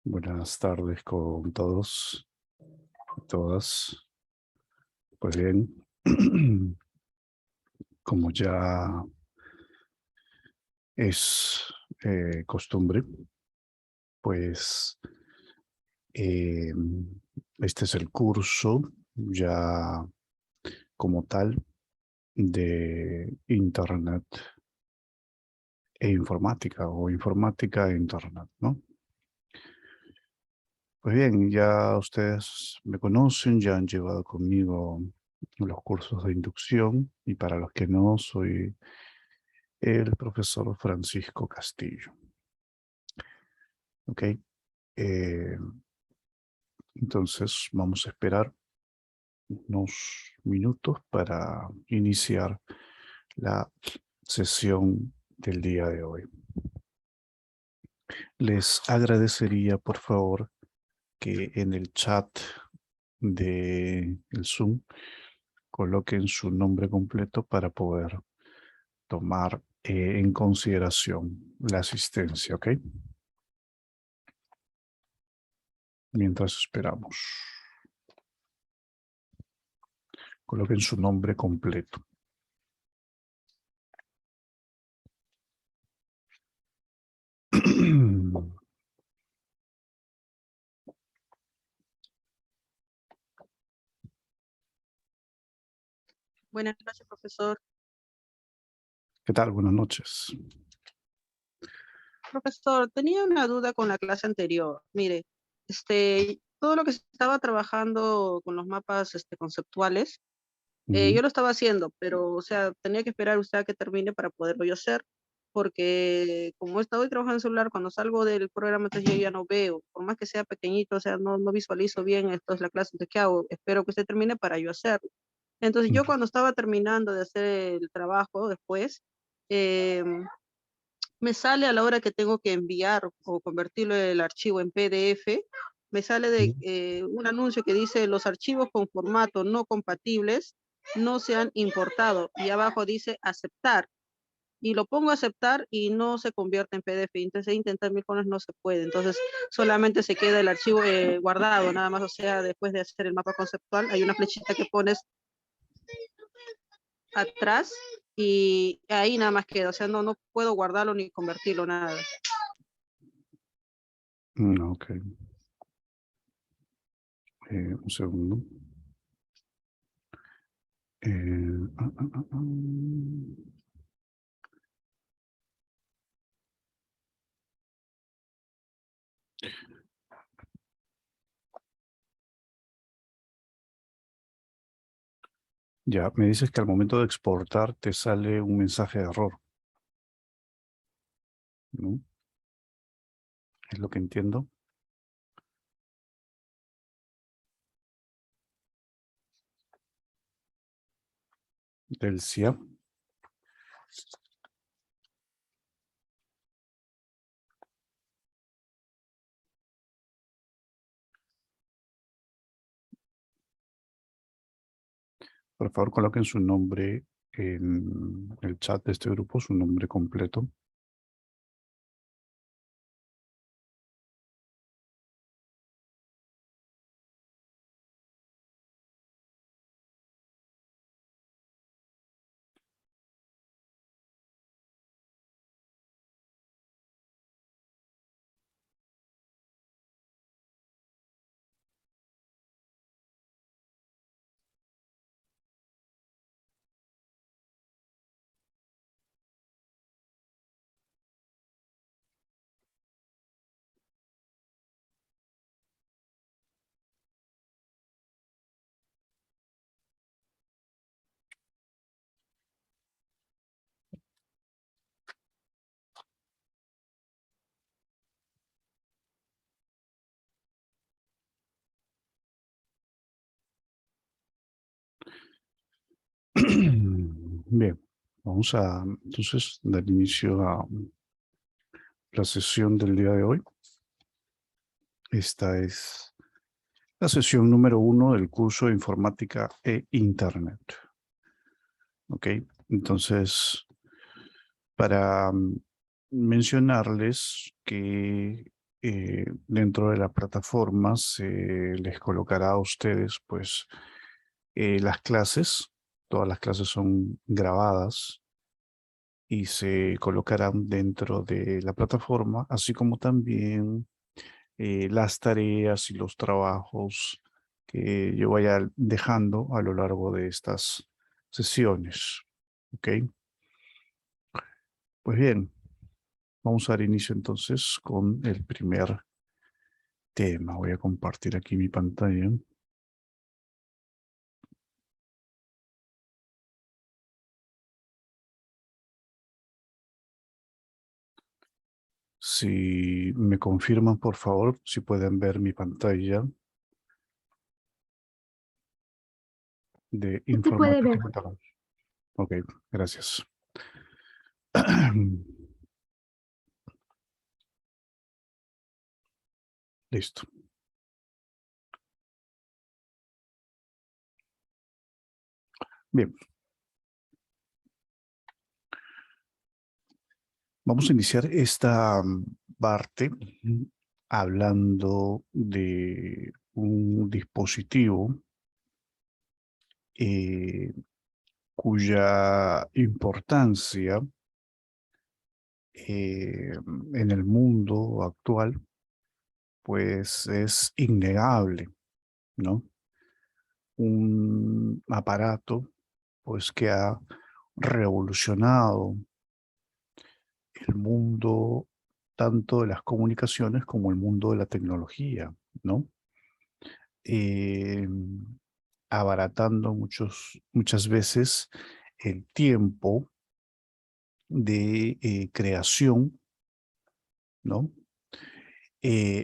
Buenas tardes con todos y todas. Pues bien, como ya es costumbre, pues eh, este es el curso ya como tal de Internet e informática o informática e Internet, ¿no? Pues bien, ya ustedes me conocen, ya han llevado conmigo los cursos de inducción y para los que no, soy el profesor Francisco Castillo. ¿Ok? Eh, entonces vamos a esperar unos minutos para iniciar la sesión del día de hoy. Les agradecería, por favor, que en el chat de el Zoom coloquen su nombre completo para poder tomar en consideración la asistencia, ¿ok? Mientras esperamos. Coloquen su nombre completo. Buenas noches, profesor. ¿Qué tal? Buenas noches. Profesor, tenía una duda con la clase anterior. Mire, todo lo que estaba trabajando con los mapas conceptuales, Ujú. yo lo estaba haciendo, pero, o sea, tenía que esperar usted a que termine para poderlo yo hacer, porque como estoy trabajando en celular, cuando salgo del programa, entonces yo ya no veo, por más que sea pequeñito, o sea, no visualizo bien, esto es la clase, entonces, ¿qué hago? Espero que usted termine para yo hacerlo. Entonces, yo cuando estaba terminando de hacer el trabajo después, em, me sale a la hora que tengo que enviar o convertirlo el archivo en PDF, me sale de un anuncio que dice los archivos con formato no compatibles no se han importado y abajo dice aceptar y lo pongo a aceptar y no se convierte en PDF. Entonces intentar mil cosas no se puede. Entonces solamente se queda el archivo guardado, nada más. O sea, después de hacer el mapa conceptual hay una flechita que pones atrás y ahí nada más queda. O sea, no puedo guardarlo ni convertirlo, nada. Ok. Un segundo. Eh, ah, ah, ah, ah. Ya, me dices que al momento de exportar te sale un mensaje de error, ¿no? Es lo que entiendo. Del CIA. Por favor, coloquen su nombre en el chat de este grupo, su nombre completo. Bien, vamos a entonces dar inicio a la sesión del día de hoy. Esta es la sesión número 1 del curso de Informática e Internet. ¿Ok? Entonces, para mencionarles que dentro de la plataforma se les colocará a ustedes pues las clases. Todas las clases son grabadas y se colocarán dentro de la plataforma, así como también las tareas y los trabajos que yo vaya dejando a lo largo de estas sesiones. ¿Ok? Pues bien, vamos a dar inicio entonces con el primer tema. Voy a compartir aquí mi pantalla. Si me confirman, por favor, si pueden ver mi pantalla de Sí se puede informática. ver. Ok, gracias. Listo. Bien, vamos a iniciar esta parte hablando de un dispositivo eh, cuya importancia en el mundo actual pues es innegable, ¿no? Un aparato pues que ha revolucionado el mundo tanto de las comunicaciones como el mundo de la tecnología, ¿no? Eh, Abaratando muchas veces el tiempo de creación, ¿no?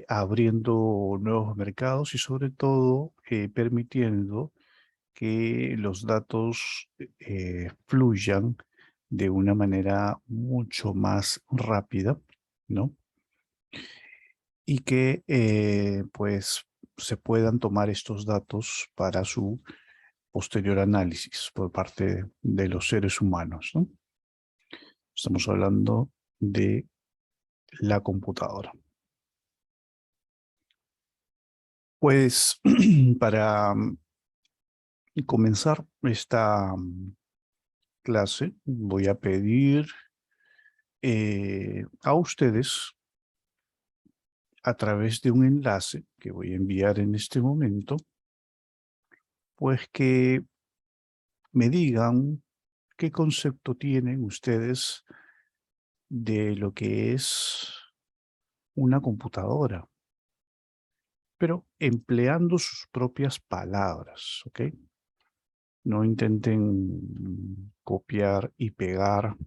Abriendo nuevos mercados y sobre todo permitiendo que los datos fluyan de una manera mucho más rápida, ¿no? Y que pues se puedan tomar estos datos para su posterior análisis por parte de los seres humanos, ¿no? Estamos hablando de la computadora. Pues para comenzar esta clase voy a pedir a ustedes a través de un enlace que voy a enviar en este momento, pues que me digan qué concepto tienen ustedes de lo que es una computadora, pero empleando sus propias palabras, ¿ok? No intenten copiar y pegar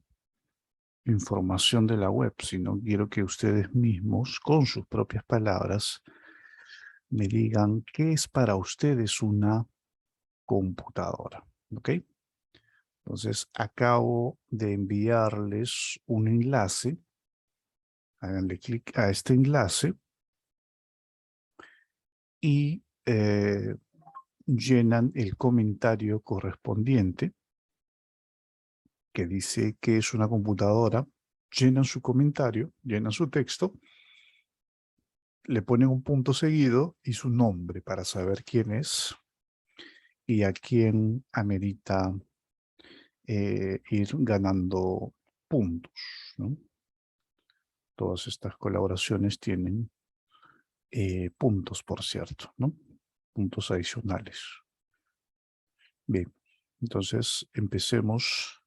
información de la web, sino quiero que ustedes mismos, con sus propias palabras, me digan qué es para ustedes una computadora, ¿ok? Entonces, acabo de enviarles un enlace. Háganle clic a este enlace y llenan el comentario correspondiente que dice que es una computadora. Llenan su comentario, llenan su texto, le ponen un punto seguido y su nombre para saber quién es y a quién amerita ir ganando puntos, ¿no? Todas estas colaboraciones tienen puntos, por cierto, ¿no? Puntos adicionales. Bien, entonces empecemos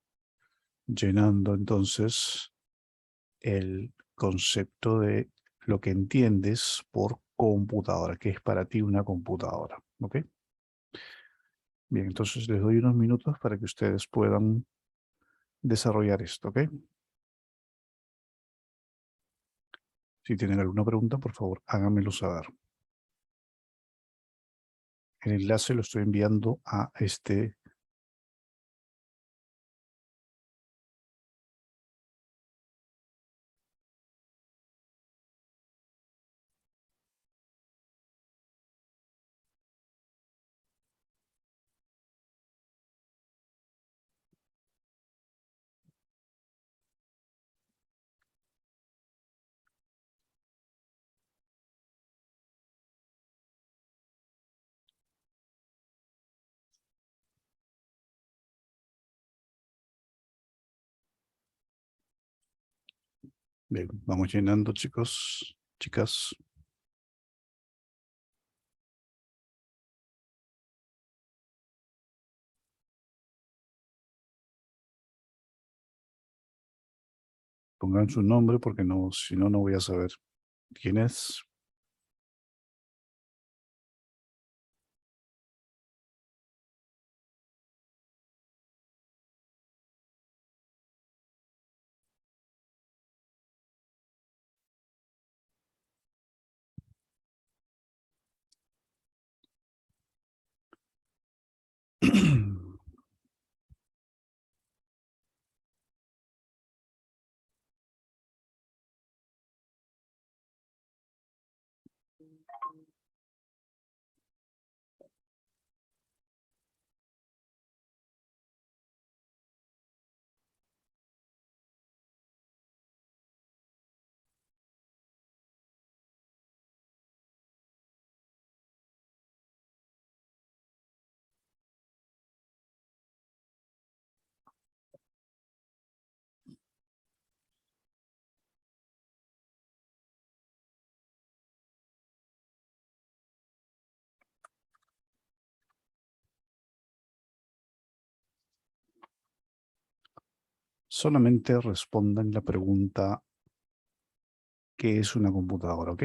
llenando entonces el concepto de lo que entiendes por computadora, que es para ti una computadora, ¿ok? Bien, entonces les doy unos minutos para que ustedes puedan desarrollar esto, ¿ok? Si tienen alguna pregunta, por favor, háganmelo saber. El enlace lo estoy enviando a este. Bien, vamos llenando, chicos, chicas. Pongan su nombre porque no, si no, no voy a saber quién es. Solamente respondan la pregunta, ¿qué es una computadora? ¿Ok?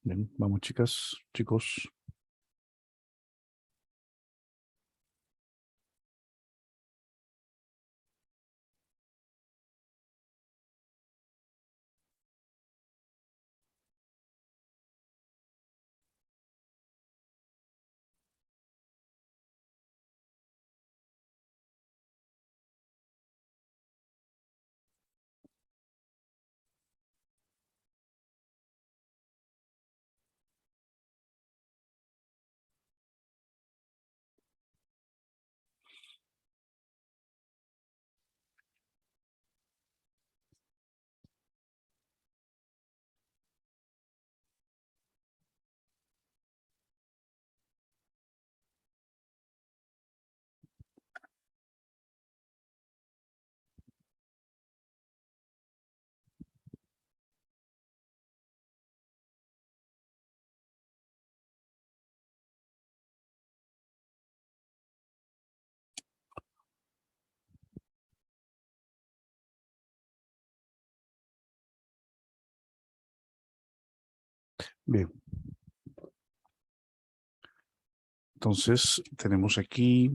Bien, vamos, chicas, chicos. Bien, entonces tenemos aquí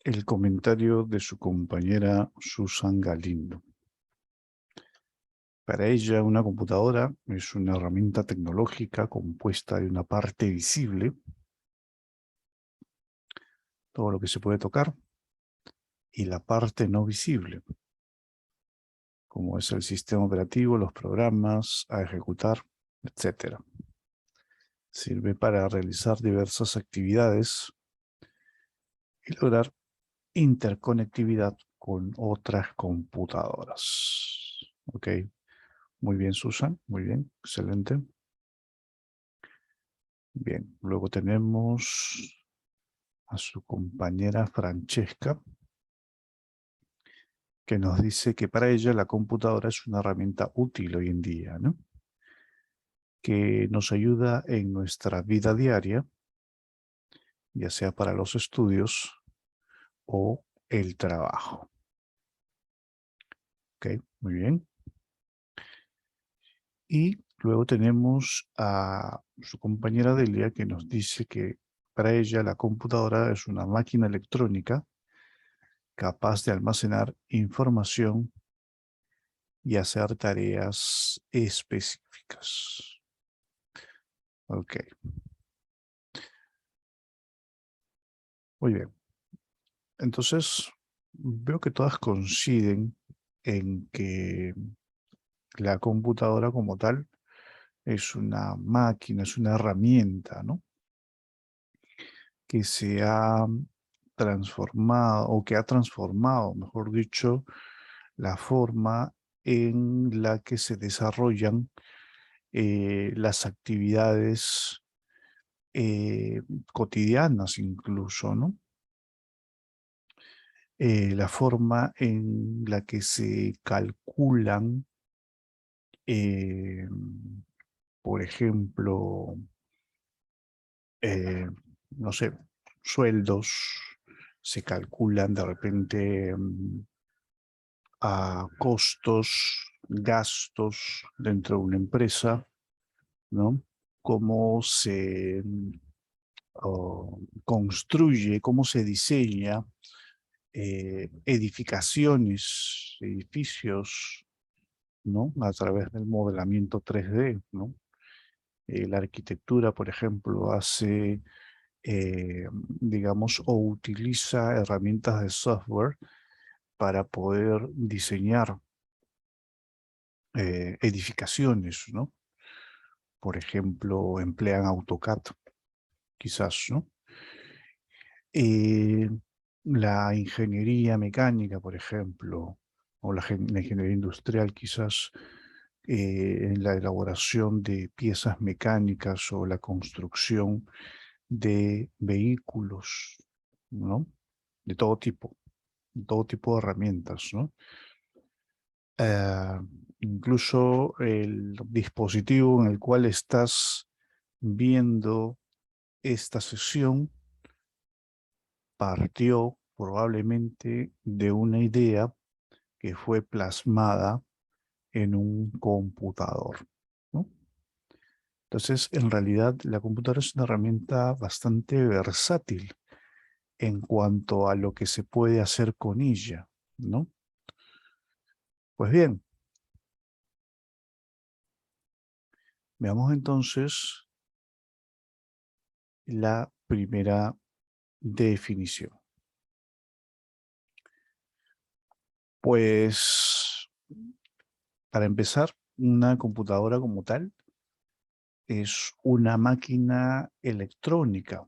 el comentario de su compañera Susan Galindo. Para ella, una computadora es una herramienta tecnológica compuesta de una parte visible, todo lo que se puede tocar, y la parte no visible, como es el sistema operativo, los programas a ejecutar, etc. Sirve para realizar diversas actividades y lograr interconectividad con otras computadoras. Ok, muy bien, Susan, muy bien, excelente. Bien, luego tenemos a su compañera Francesca, que nos dice que para ella la computadora es una herramienta útil hoy en día, ¿no? Que nos ayuda en nuestra vida diaria, ya sea para los estudios o el trabajo. Ok, muy bien. Y luego tenemos a su compañera Delia, que nos dice que para ella la computadora es una máquina electrónica capaz de almacenar información y hacer tareas específicas. Ok. Muy bien. Entonces, veo que todas coinciden en que la computadora como tal es una máquina, es una herramienta, ¿no? Que se ha transformado, o que ha transformado, mejor dicho, la forma en la que se desarrollan las actividades cotidianas incluso, ¿no? La forma en la que se calculan, eh, por ejemplo, eh, no sé, sueldos, se calculan de repente a costos, gastos dentro de una empresa, ¿no? Cómo se construye, cómo se diseña edificaciones, edificios, ¿no? A través del modelamiento 3D, ¿no? La arquitectura, por ejemplo, hace, digamos, o utiliza herramientas de software para poder diseñar edificaciones, ¿no? Por ejemplo, emplean AutoCAD, quizás, ¿no? Eh, la ingeniería mecánica, por ejemplo, o la ingeniería industrial, quizás, en la elaboración de piezas mecánicas o la construcción de vehículos, ¿no? De todo tipo de herramientas, ¿no? Eh, Incluso el dispositivo en el cual estás viendo esta sesión partió probablemente de una idea que fue plasmada en un computador, ¿no? Entonces, en realidad, la computadora es una herramienta bastante versátil en cuanto a lo que se puede hacer con ella, ¿no? Pues bien, veamos entonces la primera definición. Pues, para empezar, una computadora como tal es una máquina electrónica,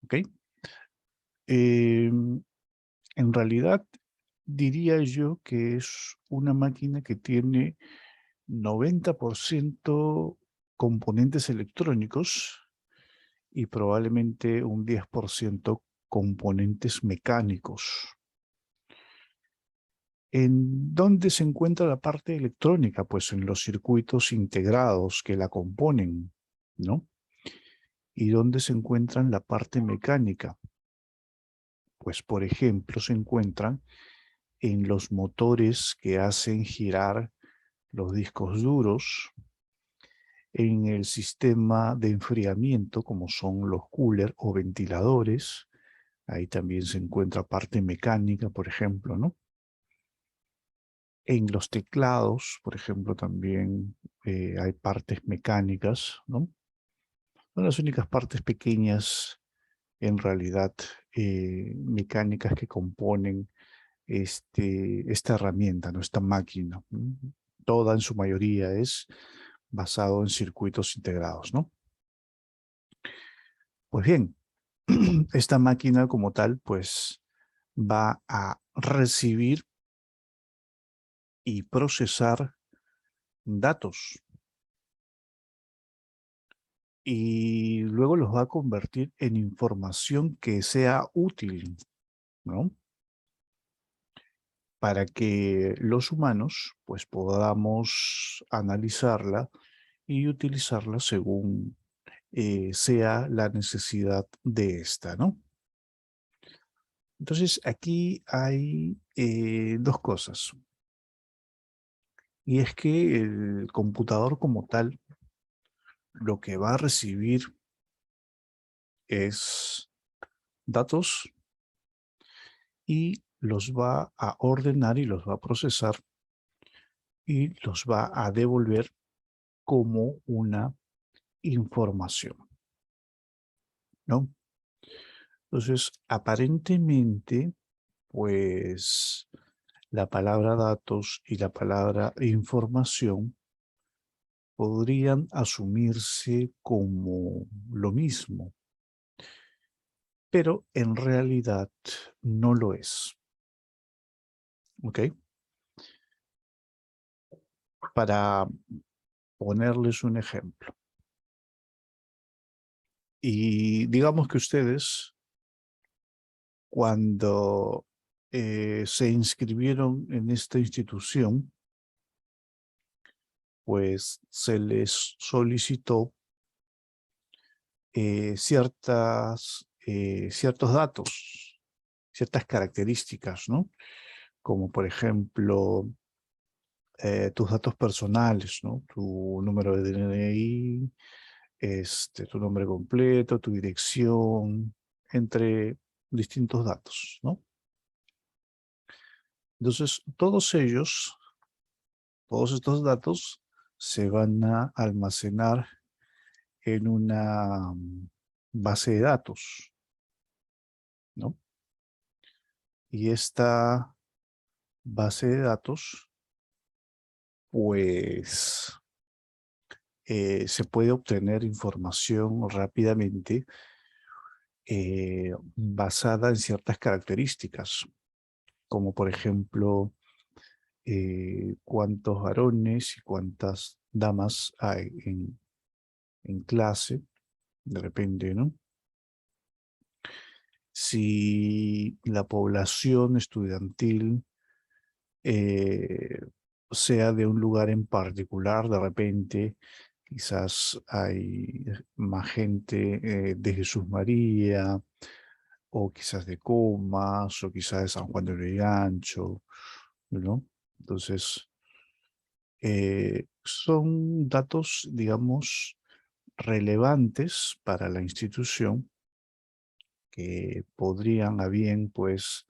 ¿ok? En realidad, diría yo que es una máquina que tiene 90% componentes electrónicos y probablemente un 10% componentes mecánicos. ¿En dónde se encuentra la parte electrónica? Pues en los circuitos integrados que la componen, ¿no? ¿Y dónde se encuentran la parte mecánica? Pues, por ejemplo, se encuentran en los motores que hacen girar los discos duros, en el sistema de enfriamiento, como son los coolers o ventiladores. Ahí también se encuentra parte mecánica, por ejemplo, ¿no? En los teclados, por ejemplo, también hay partes mecánicas, ¿no? Son las únicas partes pequeñas, en realidad, mecánicas que componen esta herramienta, ¿no? Esta máquina. Toda en su mayoría es basado en circuitos integrados, ¿no? Pues bien, esta máquina como tal, pues va a recibir y procesar datos y luego los va a convertir en información que sea útil, ¿no? Para que los humanos, pues podamos analizarla y utilizarla según sea la necesidad de esta, ¿no? Entonces, aquí hay dos cosas. Y es que el computador como tal, lo que va a recibir es datos y los va a ordenar y los va a procesar y los va a devolver como una información, ¿no? Entonces, aparentemente, pues la palabra datos y la palabra información podrían asumirse como lo mismo, pero en realidad no lo es, ¿ok? Para ponerles un ejemplo. Y digamos que ustedes, cuando se inscribieron en esta institución, pues se les solicitó ciertos datos, ciertas características, ¿no? Como por ejemplo, tus datos personales, ¿no? Tu número de DNI, tu nombre completo, tu dirección, entre distintos datos, ¿no? Entonces, todos estos datos se van a almacenar en una base de datos, ¿no? Y esta base de datos, pues, se puede obtener información rápidamente basada en ciertas características, como por ejemplo, cuántos varones y cuántas damas hay en clase, de repente, ¿no? Si la población estudiantil eh, sea de un lugar en particular, de repente, quizás hay más gente de Jesús María, o quizás de Comas, o quizás de San Juan de Lurigancho, ¿no? Entonces, son datos, digamos, relevantes para la institución que podrían a bien, pues,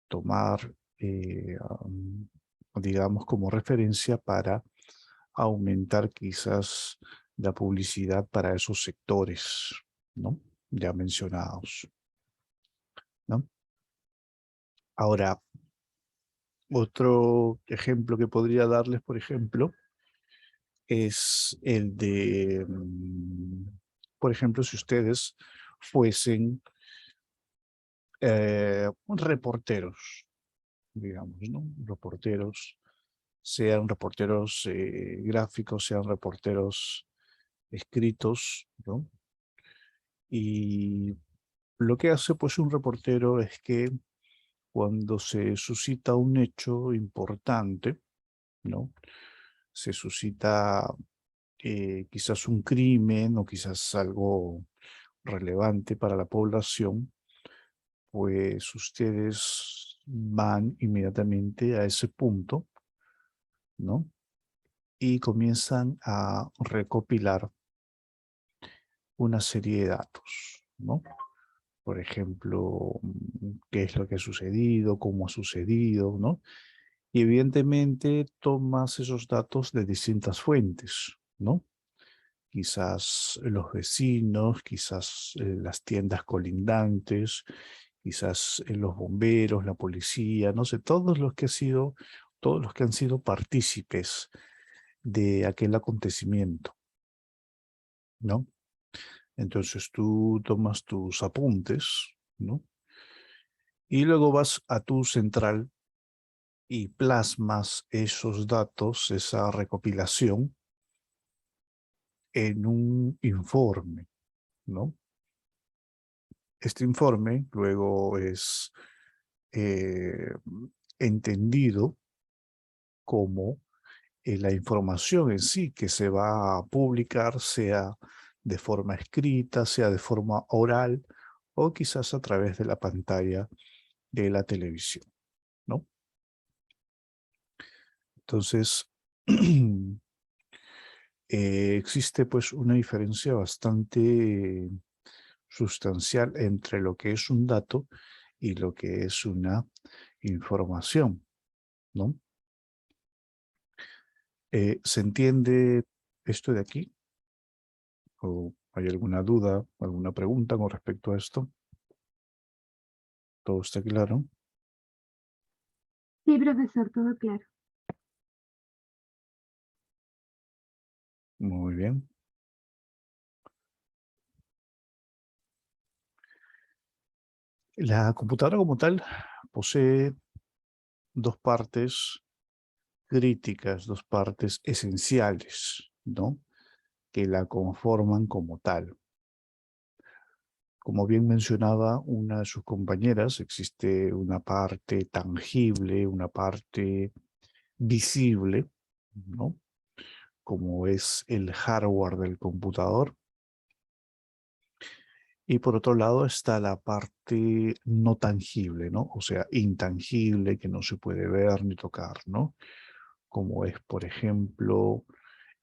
tomar, digamos, como referencia para aumentar quizás la publicidad para esos sectores, ¿no? Ya mencionados, ¿no? Ahora, otro ejemplo que podría darles, por ejemplo, es el de, por ejemplo, si ustedes fuesen reporteros, digamos, ¿no? Reporteros, sean reporteros gráficos, sean reporteros escritos, ¿no? Y lo que hace pues un reportero es que cuando se suscita un hecho importante, ¿no? Se suscita quizás un crimen o quizás algo relevante para la población, pues ustedes van inmediatamente a ese punto, ¿no? Y comienzan a recopilar una serie de datos, ¿no? Por ejemplo, qué es lo que ha sucedido, cómo ha sucedido, ¿no? Y evidentemente tomas esos datos de distintas fuentes, ¿no? Quizás los vecinos, quizás las tiendas colindantes, quizás los bomberos, la policía, no sé, todos los que han sido partícipes de aquel acontecimiento, ¿no? Entonces tú tomas tus apuntes, ¿no? Y luego vas a tu central y plasmas esos datos, esa recopilación, en un informe, ¿no? Este informe luego es eh, entendido como la información en sí que se va a publicar, sea de forma escrita, sea de forma oral o quizás a través de la pantalla de la televisión, ¿no? Entonces, existe pues una diferencia bastante sustancial entre lo que es un dato y lo que es una información, ¿no? ¿Se entiende esto de aquí? ¿O hay alguna duda, alguna pregunta con respecto a esto? ¿Todo está claro? Sí, profesor, todo claro. Muy bien. La computadora como tal posee dos partes críticas, dos partes esenciales, ¿no? Que la conforman como tal. Como bien mencionaba una de sus compañeras, existe una parte tangible, una parte visible, ¿no? Como es el hardware del computador. Y por otro lado está la parte no tangible, ¿no? O sea, intangible, que no se puede ver ni tocar, ¿no? Como es, por ejemplo,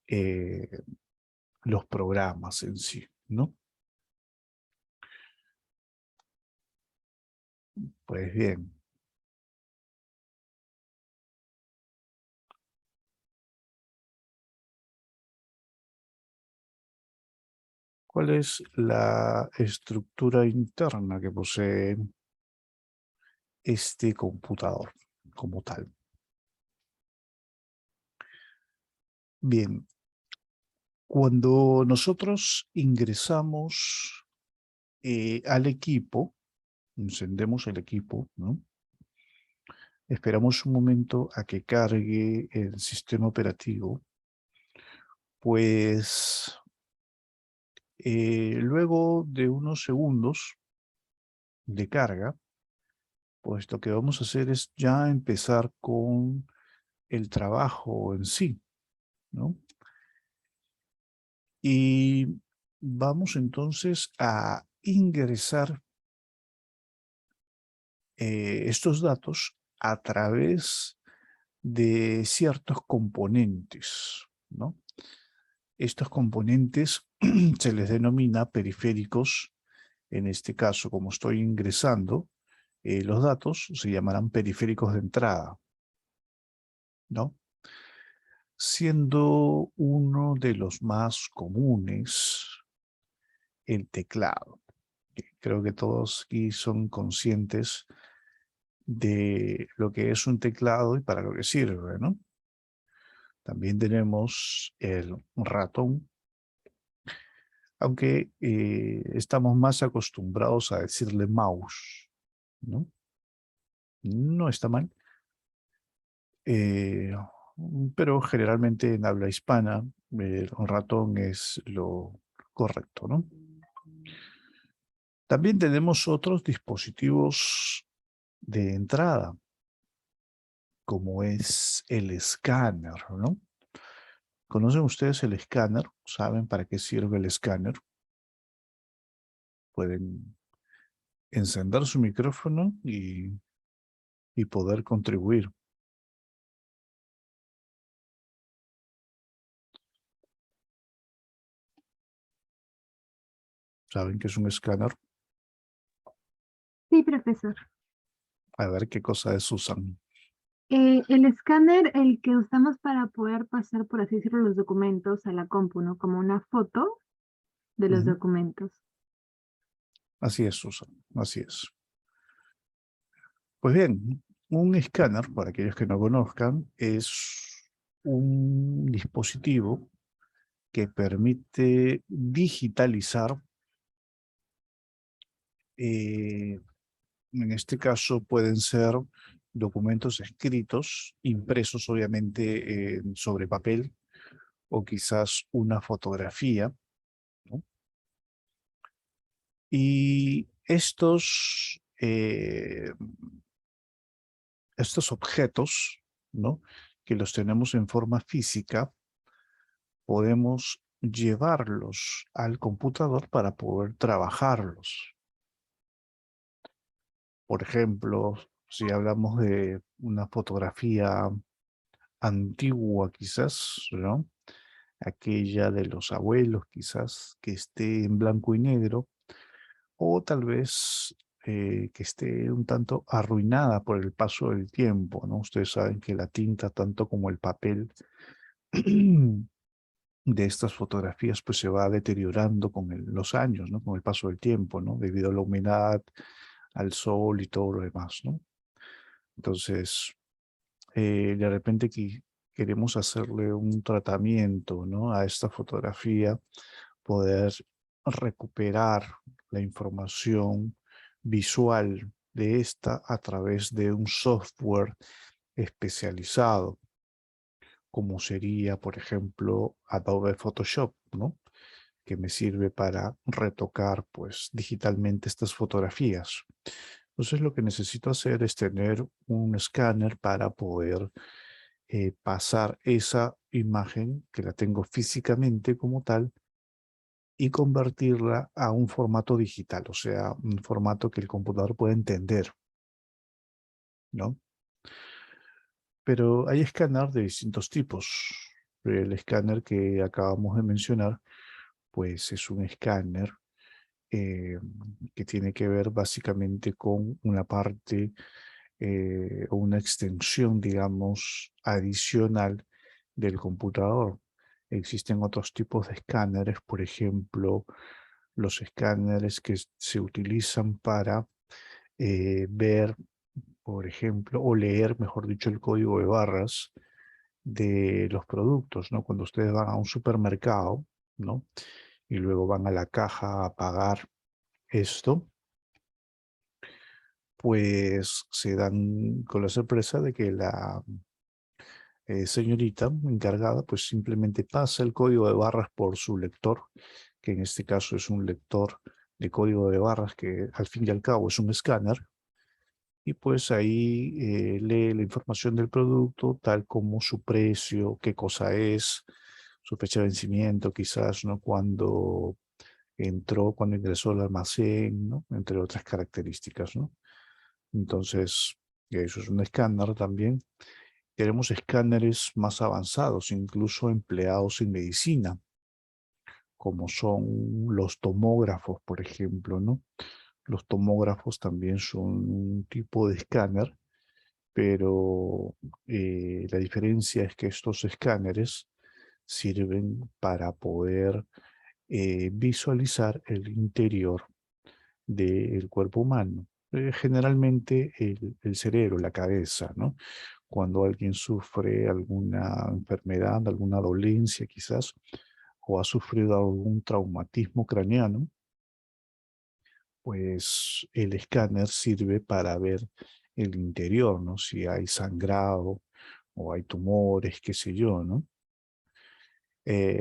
eh, los programas en sí, ¿no? Pues bien, ¿cuál es la estructura interna que posee este computador como tal? Bien, cuando nosotros ingresamos al equipo, encendemos el equipo, ¿no? Esperamos un momento a que cargue el sistema operativo, pues luego de unos segundos de carga, pues lo que vamos a hacer es ya empezar con el trabajo en sí, ¿no? Y vamos entonces a ingresar estos datos a través de ciertos componentes, ¿no? Estos componentes se les denomina periféricos. En este caso, como estoy ingresando los datos, se llamarán periféricos de entrada, ¿no? Siendo uno de los más comunes el teclado. Creo que todos aquí son conscientes de lo que es un teclado y para lo que sirve, ¿no? También tenemos el ratón, aunque estamos más acostumbrados a decirle mouse, ¿no? No está mal, eh, pero generalmente en habla hispana el ratón es lo correcto, ¿no? También tenemos otros dispositivos de entrada, como es el escáner, ¿no? ¿Conocen ustedes el escáner? ¿Saben para qué sirve el escáner? Pueden encender su micrófono y poder contribuir. ¿Saben qué es un escáner? Sí, profesor. A ver qué cosas usan. El escáner, el que usamos para poder pasar, por así decirlo, los documentos a la compu, ¿no? Como una foto de los Ujú. documentos. Así es, Susan, así es. Pues bien, un escáner, para aquellos que no conozcan, es un dispositivo que permite digitalizar, eh, en este caso pueden ser documentos escritos, impresos obviamente sobre papel, o quizás una fotografía, ¿no? Y estos objetos, ¿no? Que los tenemos en forma física, podemos llevarlos al computador para poder trabajarlos. Por ejemplo, si hablamos de una fotografía antigua quizás, ¿no? Aquella de los abuelos quizás, que esté en blanco y negro, o tal vez que esté un tanto arruinada por el paso del tiempo, ¿no? Ustedes saben que la tinta, tanto como el papel de estas fotografías, pues se va deteriorando con los años, ¿no? Con el paso del tiempo, ¿no? Debido a la humedad, al sol y todo lo demás, ¿no? Entonces, de repente queremos hacerle un tratamiento, ¿no? A esta fotografía, poder recuperar la información visual de esta a través de un software especializado, como sería, por ejemplo, Adobe Photoshop, ¿no? Que me sirve para retocar, pues, digitalmente estas fotografías. Entonces, lo que necesito hacer es tener un escáner para poder pasar esa imagen, que la tengo físicamente como tal, y convertirla a un formato digital, o sea, un formato que el computador pueda entender, ¿no? Pero hay escáner de distintos tipos. El escáner que acabamos de mencionar, pues es un escáner eh, que tiene que ver básicamente con una parte o una extensión, digamos, adicional del computador. Existen otros tipos de escáneres, por ejemplo, los escáneres que se utilizan para ver, por ejemplo, o leer, mejor dicho, el código de barras de los productos, ¿no? Cuando ustedes van a un supermercado, ¿no? Y luego van a la caja a pagar esto, pues se dan con la sorpresa de que la señorita encargada pues simplemente pasa el código de barras por su lector, que en este caso es un lector de código de barras que al fin y al cabo es un escáner, y pues ahí lee la información del producto tal como su precio, qué cosa es, su fecha de vencimiento quizás, ¿no? Cuando entró, cuando ingresó al almacén, ¿no? Entre otras características, ¿no? Entonces, eso es un escáner también. Tenemos escáneres más avanzados, incluso empleados en medicina, como son los tomógrafos, por ejemplo, ¿no? Los tomógrafos también son un tipo de escáner, pero la diferencia es que estos escáneres sirven para poder visualizar el interior del cuerpo humano. Generalmente el cerebro, la cabeza, ¿no? Cuando alguien sufre alguna enfermedad, alguna dolencia quizás, o ha sufrido algún traumatismo craneano, pues el escáner sirve para ver el interior, ¿no? Si hay sangrado o hay tumores, qué sé yo, ¿no?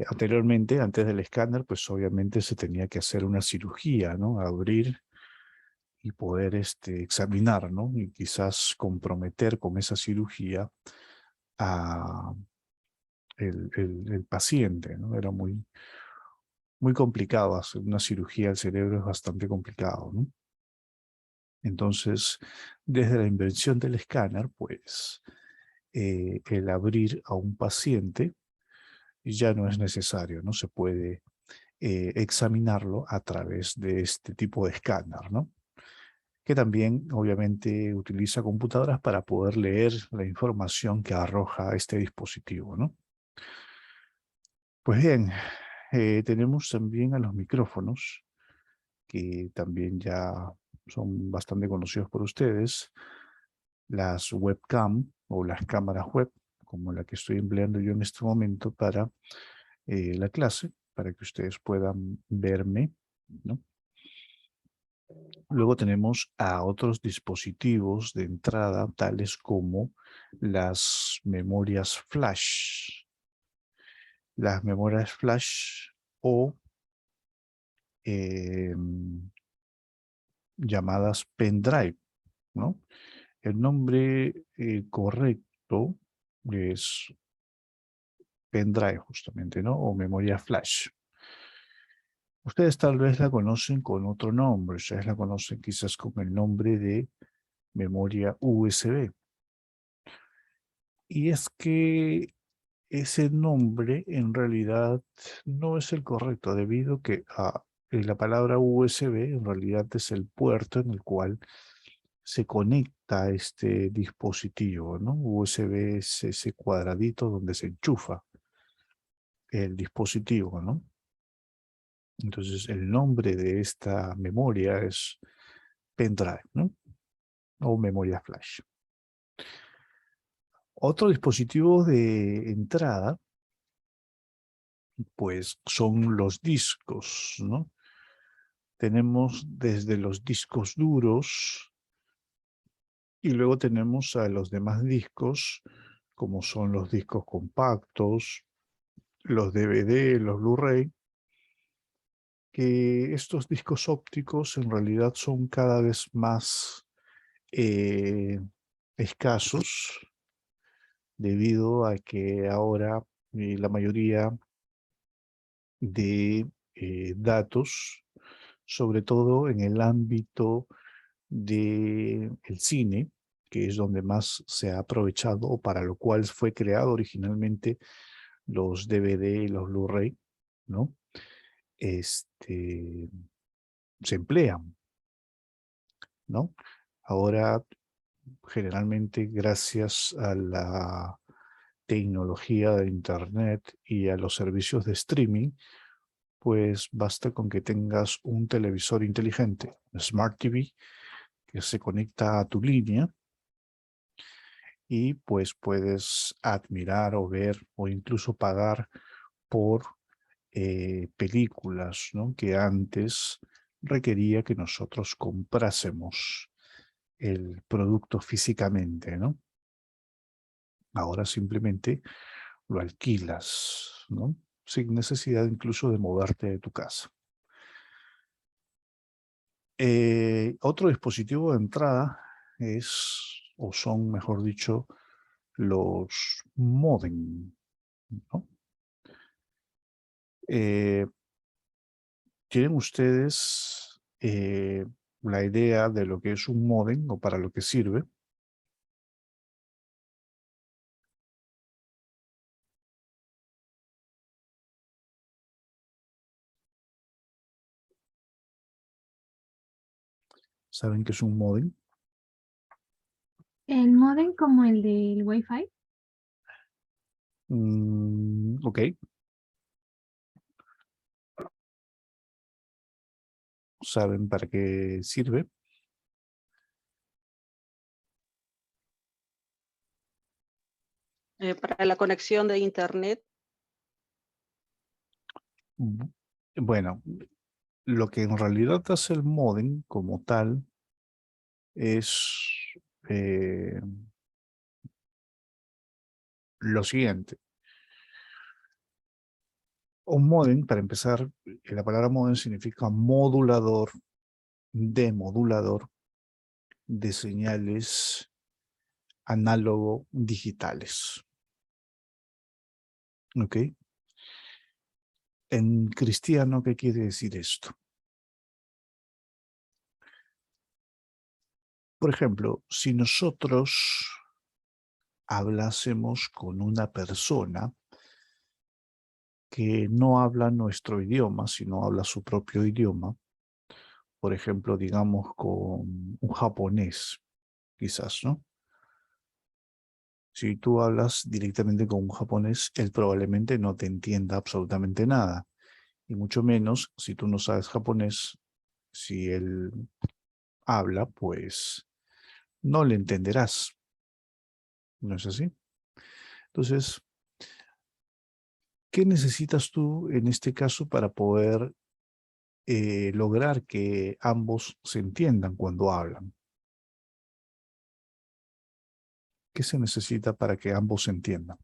Anteriormente, antes del escáner, pues obviamente se tenía que hacer una cirugía, ¿no? Abrir y poder examinar, ¿no? Y quizás comprometer con esa cirugía a el paciente, ¿no? Era muy complicado hacer una cirugía al cerebro, es bastante complicado, ¿no? Entonces, desde la invención del escáner, pues el abrir a un paciente ya no es necesario, ¿no? Se puede examinarlo a través de este tipo de escáner, ¿no? Que también obviamente utiliza computadoras para poder leer la información que arroja este dispositivo, ¿no? Pues bien, tenemos también a los micrófonos, que también ya son bastante conocidos por ustedes, las webcam o las cámaras web, como la que estoy empleando yo en este momento para la clase, para que ustedes puedan verme, ¿no? Luego tenemos a otros dispositivos de entrada, tales como las memorias flash. Las memorias flash o llamadas pendrive, ¿no? El nombre correcto es pendrive justamente, ¿no? O memoria flash. Ustedes tal vez la conocen con otro nombre, ustedes la conocen quizás con el nombre de memoria USB. Y es que ese nombre en realidad no es el correcto, debido a que la palabra USB en realidad es el puerto en el cual se conecta este dispositivo, ¿no? USB es ese cuadradito donde se enchufa el dispositivo, ¿no? Entonces, el nombre de esta memoria es pendrive, ¿no? O memoria flash. Otro dispositivo de entrada, pues, son los discos, ¿no? Tenemos desde los discos duros y luego tenemos a los demás discos, como son los discos compactos, los DVD, los Blu-ray, que estos discos ópticos en realidad son cada vez más escasos debido a que ahora la mayoría de datos, sobre todo en el ámbito del cine, que es donde más se ha aprovechado o para lo cual fue creado originalmente los DVD y los Blu-ray, ¿no? Se emplean, ¿no? Ahora, generalmente, gracias a la tecnología de Internet y a los servicios de streaming, pues basta con que tengas un televisor inteligente, Smart TV, que se conecta a tu línea y pues puedes admirar o ver o incluso pagar por películas, ¿no? Que antes requería que nosotros comprásemos el producto físicamente, ¿no? Ahora simplemente lo alquilas, ¿no? Sin necesidad incluso de moverte de tu casa. Otro dispositivo de entrada es, o son, mejor dicho, los módem, ¿no? ¿Tienen ustedes la idea de lo que es un módem o para lo que sirve? ¿Saben qué es un módem? ¿El módem como el del Wi-Fi? Ok. ¿Saben para qué sirve? Para la conexión de internet. Bueno, lo que en realidad hace el módem como tal es lo siguiente. Un módem, para empezar, la palabra módem significa modulador, demodulador de señales análogo digitales. ¿Ok? En cristiano, ¿qué quiere decir esto? Por ejemplo, si nosotros hablásemos con una persona que no habla nuestro idioma, sino habla su propio idioma, por ejemplo, digamos con un japonés, quizás, ¿no? Si tú hablas directamente con un japonés, él probablemente no te entienda absolutamente nada. Y mucho menos si tú no sabes japonés, si él habla, pues no le entenderás. ¿No es así? Entonces, ¿qué necesitas tú en este caso para poder lograr que ambos se entiendan cuando hablan? ¿Qué se necesita para que ambos se entiendan?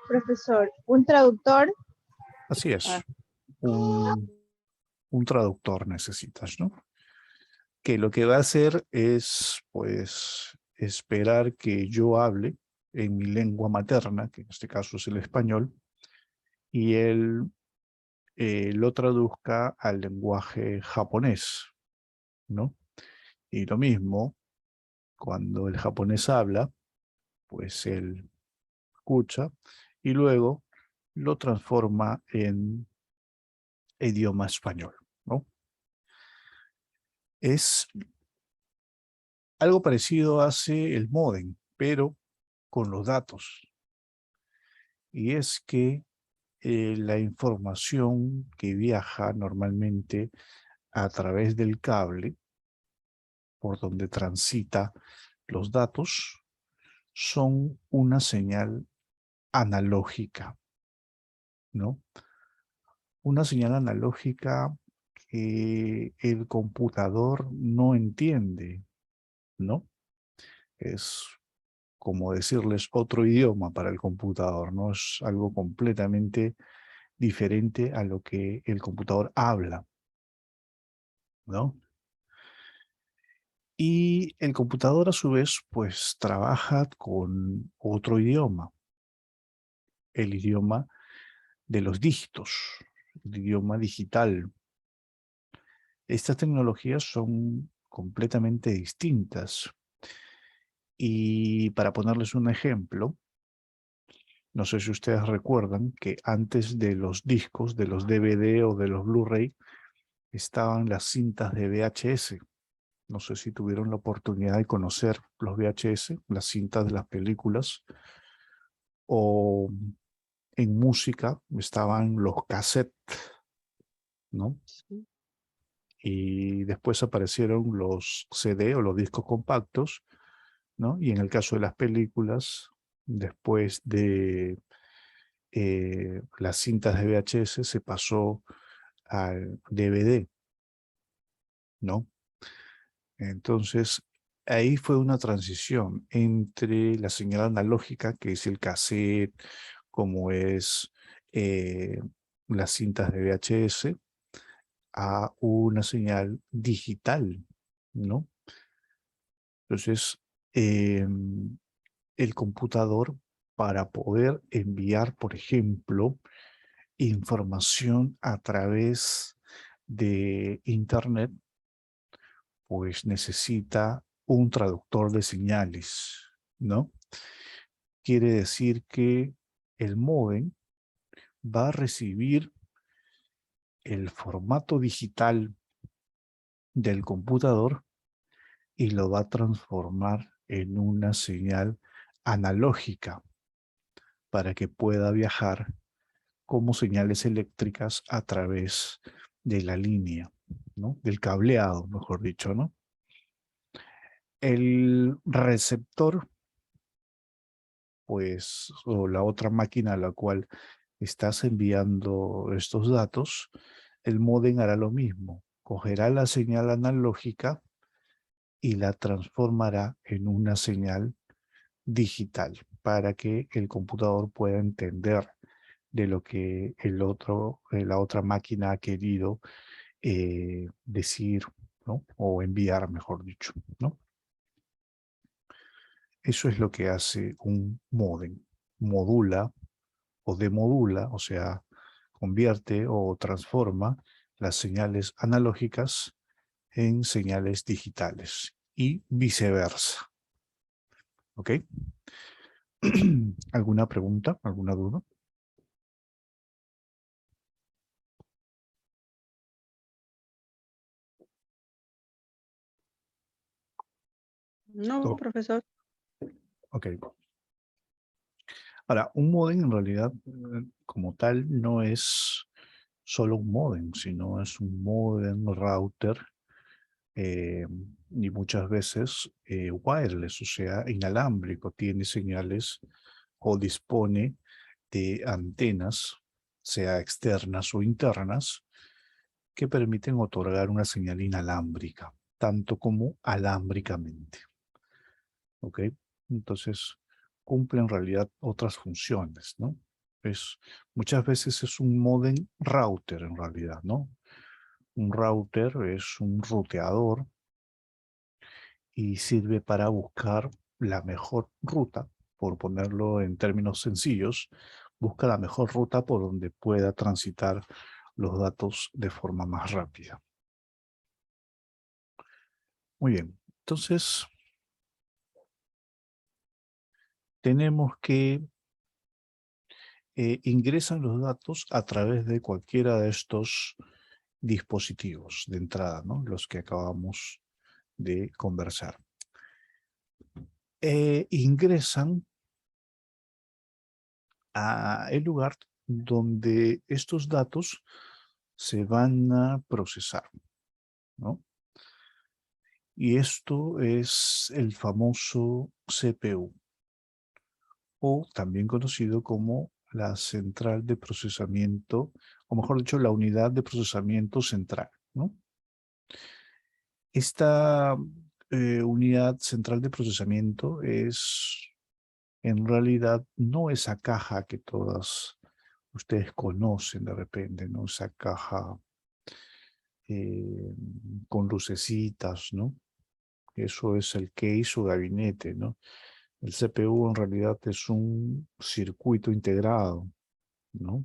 Profesor, un traductor. Así es, un, un traductor necesitas, ¿no? Que lo que va a hacer es, pues, esperar que yo hable en mi lengua materna, que en este caso es el español, y él lo traduzca al lenguaje japonés, ¿no? Y lo mismo, cuando el japonés habla, pues él escucha y luego lo transforma en idioma español, ¿no? Es algo parecido hace el módem, pero con los datos. Y es que la información que viaja normalmente a través del cable, por donde transita los datos, son una señal analógica, ¿no? Una señal analógica que el computador no entiende, ¿no? Es como decirles otro idioma para el computador, ¿no? Es algo completamente diferente a lo que el computador habla, ¿no? Y el computador a su vez, pues trabaja con otro idioma, el idioma de los dígitos, el idioma digital. Estas tecnologías son completamente distintas. Y para ponerles un ejemplo, no sé si ustedes recuerdan que antes de los discos, de los DVD o de los Blu-ray, estaban las cintas de VHS. No sé si tuvieron la oportunidad de conocer los VHS, las cintas de las películas, o en música estaban los cassettes, ¿no? Sí. Y después aparecieron los CD o los discos compactos, ¿no? Y en el caso de las películas, después de las cintas de VHS se pasó al DVD, ¿no? Entonces, ahí fue una transición entre la señal analógica, que es el cassette, como es eh, las cintas de VHS, a una señal digital, ¿no? Entonces, el computador, para poder enviar, por ejemplo, información a través de Internet, pues necesita un traductor de señales, ¿no? Quiere decir que el módem va a recibir el formato digital del computador y lo va a transformar en una señal analógica para que pueda viajar como señales eléctricas a través de la línea, ¿no? Del cableado, mejor dicho, ¿no? El receptor, pues, o la otra máquina a la cual estás enviando estos datos, el módem hará lo mismo. Cogerá la señal analógica y la transformará en una señal digital para que el computador pueda entender de lo que la otra máquina ha querido decir, ¿no? O enviar, mejor dicho, ¿no? Eso es lo que hace un módem. Modula o demodula, o sea, convierte o transforma las señales analógicas en señales digitales y viceversa. ¿Ok? ¿Alguna pregunta? ¿Alguna duda? No, Oh, profesor. ok. Ahora, un módem en realidad, como tal, no es solo un módem, sino es un módem, router, eh, y muchas veces wireless, o sea, inalámbrico, tiene señales o dispone de antenas, sea externas o internas, que permiten otorgar una señal inalámbrica, tanto como alámbricamente. ¿Ok? Entonces, cumple en realidad otras funciones, ¿no? Muchas veces es un modem router en realidad, ¿no? Un router es un ruteador y sirve para buscar la mejor ruta, por ponerlo en términos sencillos, busca la mejor ruta por donde pueda transitar los datos de forma más rápida. Muy bien, entonces tenemos que ingresan los datos a través de cualquiera de estos dispositivos de entrada, ¿no? Los que acabamos de conversar. Ingresan a el lugar donde estos datos se van a procesar, ¿no? Y esto es el famoso CPU, o también conocido como la central de procesamiento, o mejor dicho, la unidad de procesamiento central, ¿no? Esta unidad central de procesamiento es, en realidad, no esa caja que todas ustedes conocen de repente, ¿no? Esa caja con lucecitas, ¿no? Eso es el case o gabinete, ¿no? El CPU en realidad es un circuito integrado, ¿no?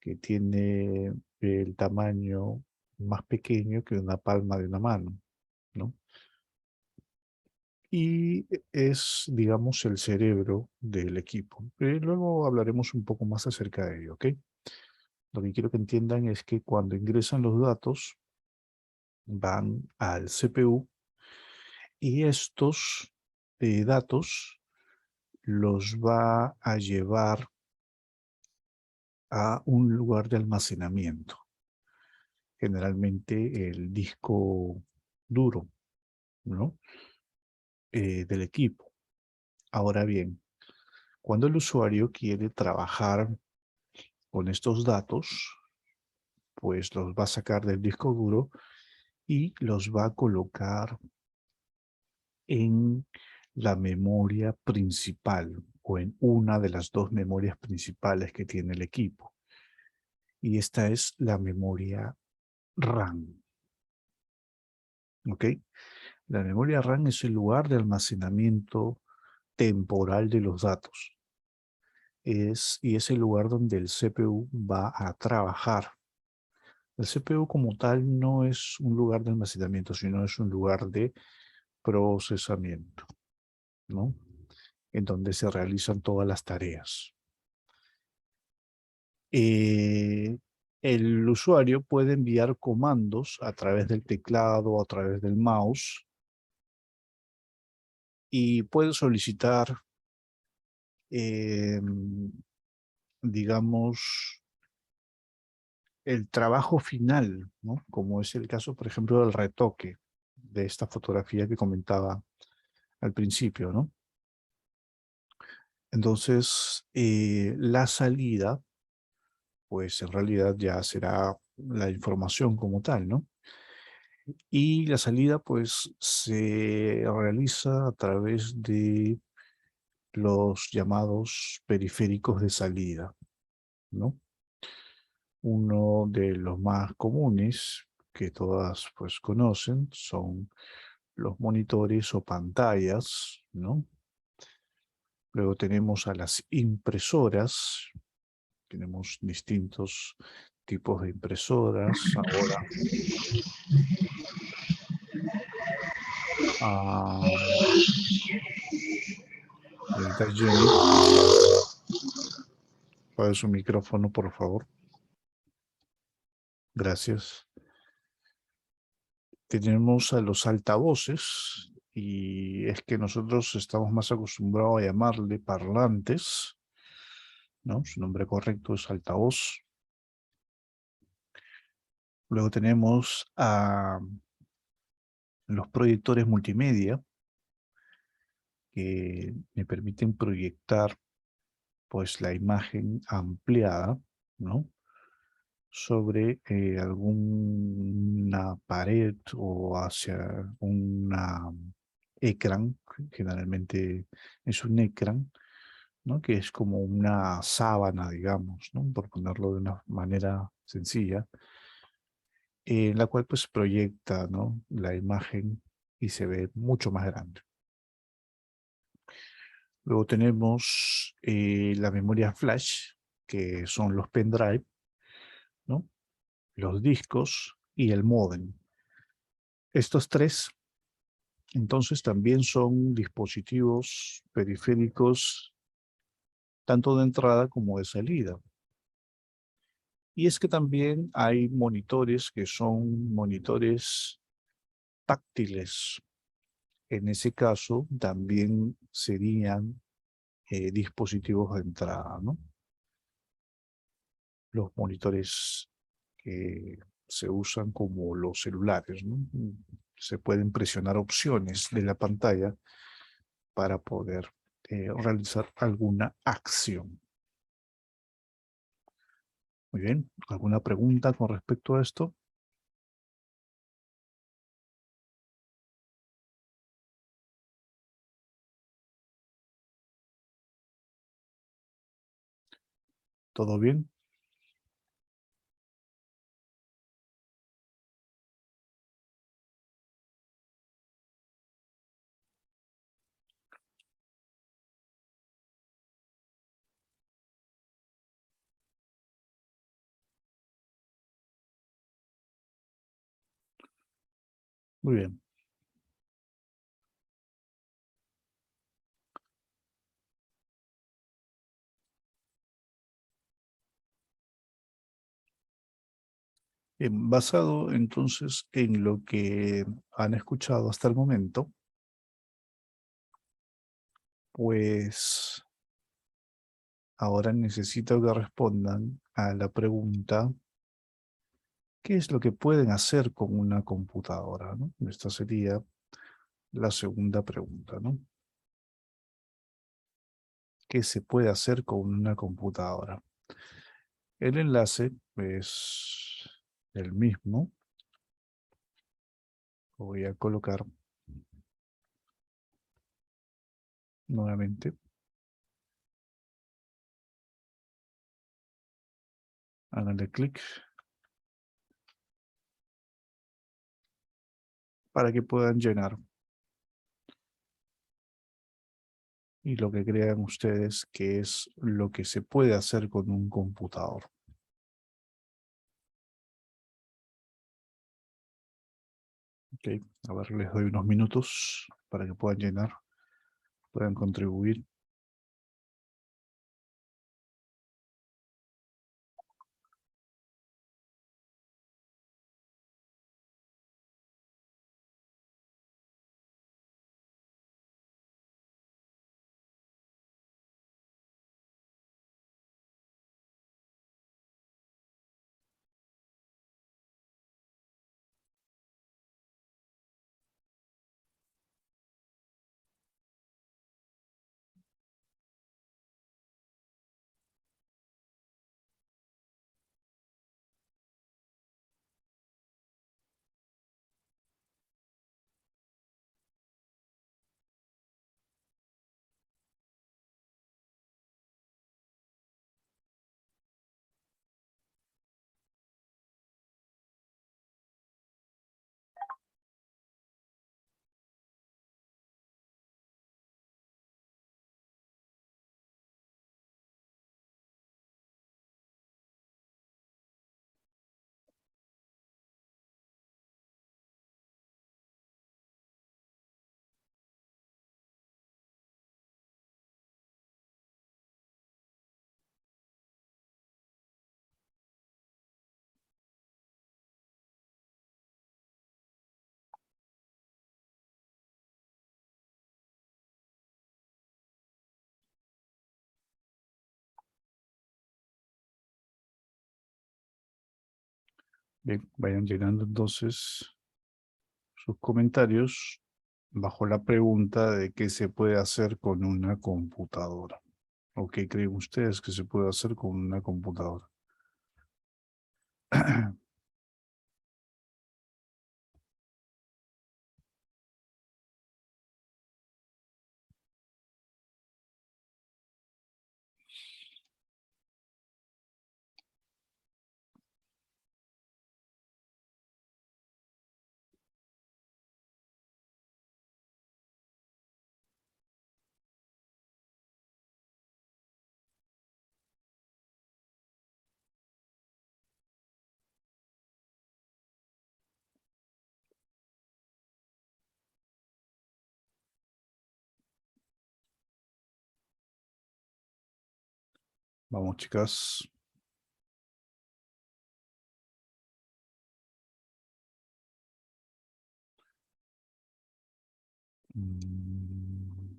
Que tiene el tamaño más pequeño que una palma de una mano, ¿no? Y es, digamos, el cerebro del equipo. Luego hablaremos un poco más acerca de ello, ¿ok? Lo que quiero que entiendan es que cuando ingresan los datos, van al CPU y estos datos los va a llevar a un lugar de almacenamiento, generalmente el disco duro, ¿no? Del equipo. Ahora bien, cuando el usuario quiere trabajar con estos datos, pues los va a sacar del disco duro y los va a colocar en la memoria principal o en una de las dos memorias principales que tiene el equipo. Y esta es la memoria RAM. ¿Ok? La memoria RAM es el lugar de almacenamiento temporal de los datos. Y es el lugar donde el CPU va a trabajar. El CPU como tal no es un lugar de almacenamiento, sino es un lugar de procesamiento, ¿no? En donde se realizan todas las tareas. El usuario puede enviar comandos a través del teclado o a través del mouse y puede solicitar, digamos, el trabajo final, ¿no? Como es el caso, por ejemplo, del retoque de esta fotografía que comentaba al principio, ¿no? Entonces, la salida, pues en realidad ya será la información como tal, ¿no? Y la salida, pues, se realiza a través de los llamados periféricos de salida, ¿no? Uno de los más comunes que todas, pues, conocen son los monitores o pantallas, ¿no? Luego tenemos a las impresoras. Tenemos distintos tipos de impresoras. Ahora, señorita Jenny, apague su micrófono, por favor. Gracias. Tenemos a los altavoces, y es que nosotros estamos más acostumbrados a llamarle parlantes, ¿no? Su nombre correcto es altavoz. Luego tenemos a los proyectores multimedia, que me permiten proyectar, pues, la imagen ampliada, ¿no? Sobre alguna pared o hacia una ecran, generalmente es un ecran, ¿no? Que es como una sábana, digamos, ¿no? Por ponerlo de una manera sencilla, en la cual pues proyecta, ¿no? La imagen y se ve mucho más grande. Luego tenemos la memoria flash, que son los pendrive, ¿no? Los discos y el módem. Estos tres, entonces, también son dispositivos periféricos tanto de entrada como de salida. Y es que también hay monitores que son monitores táctiles. En ese caso, también serían dispositivos de entrada, ¿no? Los monitores que se usan como los celulares, ¿no? Se pueden presionar opciones de la pantalla para poder realizar alguna acción. Muy bien, ¿alguna pregunta con respecto a esto? ¿Todo bien? Muy bien. Basado entonces en lo que han escuchado hasta el momento, pues ahora necesito que respondan a la pregunta, ¿qué es lo que pueden hacer con una computadora, ¿no? Esta sería la segunda pregunta, ¿no? ¿Qué se puede hacer con una computadora? El enlace es el mismo. Lo voy a colocar nuevamente. Háganle clic para que puedan llenar. Y lo que crean ustedes que es lo que se puede hacer con un computador. Ok, a ver, les doy unos minutos para que puedan llenar, puedan contribuir. Bien, vayan llenando entonces sus comentarios bajo la pregunta de qué se puede hacer con una computadora. ¿O qué creen ustedes que se puede hacer con una computadora? Vamos, chicas. Mm.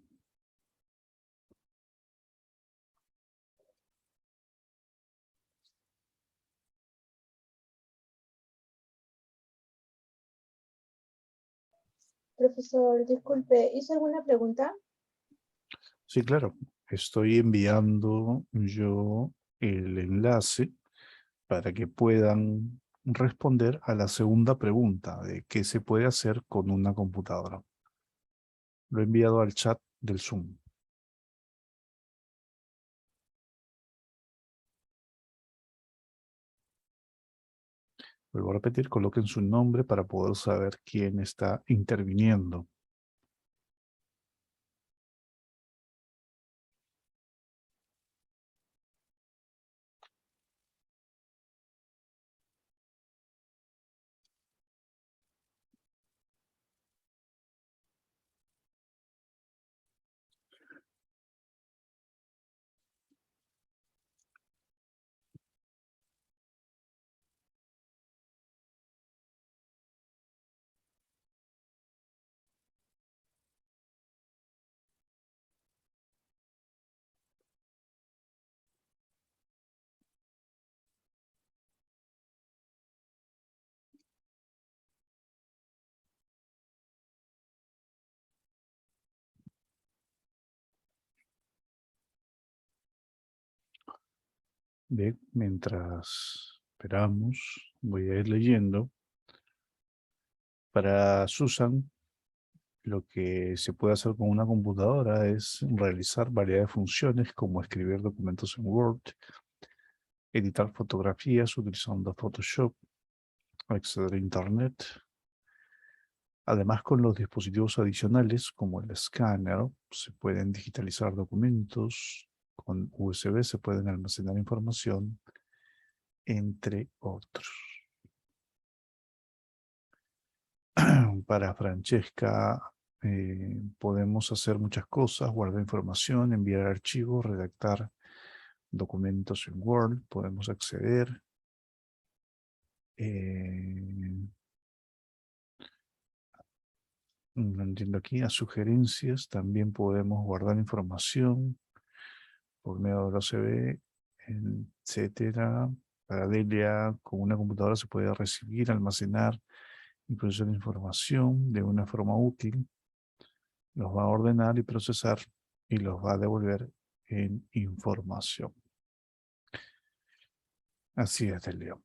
Profesor, disculpe, ¿hizo alguna pregunta? Sí, claro. Estoy enviando yo el enlace para que puedan responder a la segunda pregunta de qué se puede hacer con una computadora. Lo he enviado al chat del Zoom. Vuelvo a repetir, coloquen su nombre para poder saber quién está interviniendo. Bien, mientras esperamos, voy a ir leyendo. Para Susan, lo que se puede hacer con una computadora es realizar variedad de funciones como escribir documentos en Word, editar fotografías utilizando Photoshop, acceder a Internet. Además, con los dispositivos adicionales como el escáner, se pueden digitalizar documentos, con USB se pueden almacenar información, entre otros. Para Francesca, podemos hacer muchas cosas, guardar información, enviar archivos, redactar documentos en Word, podemos acceder. No entiendo aquí, a sugerencias, también podemos guardar información por medio de la USB, etcétera. Para Delia, con una computadora se puede recibir, almacenar y procesar información de una forma útil. Los va a ordenar y procesar y los va a devolver en información. Así es, Delia.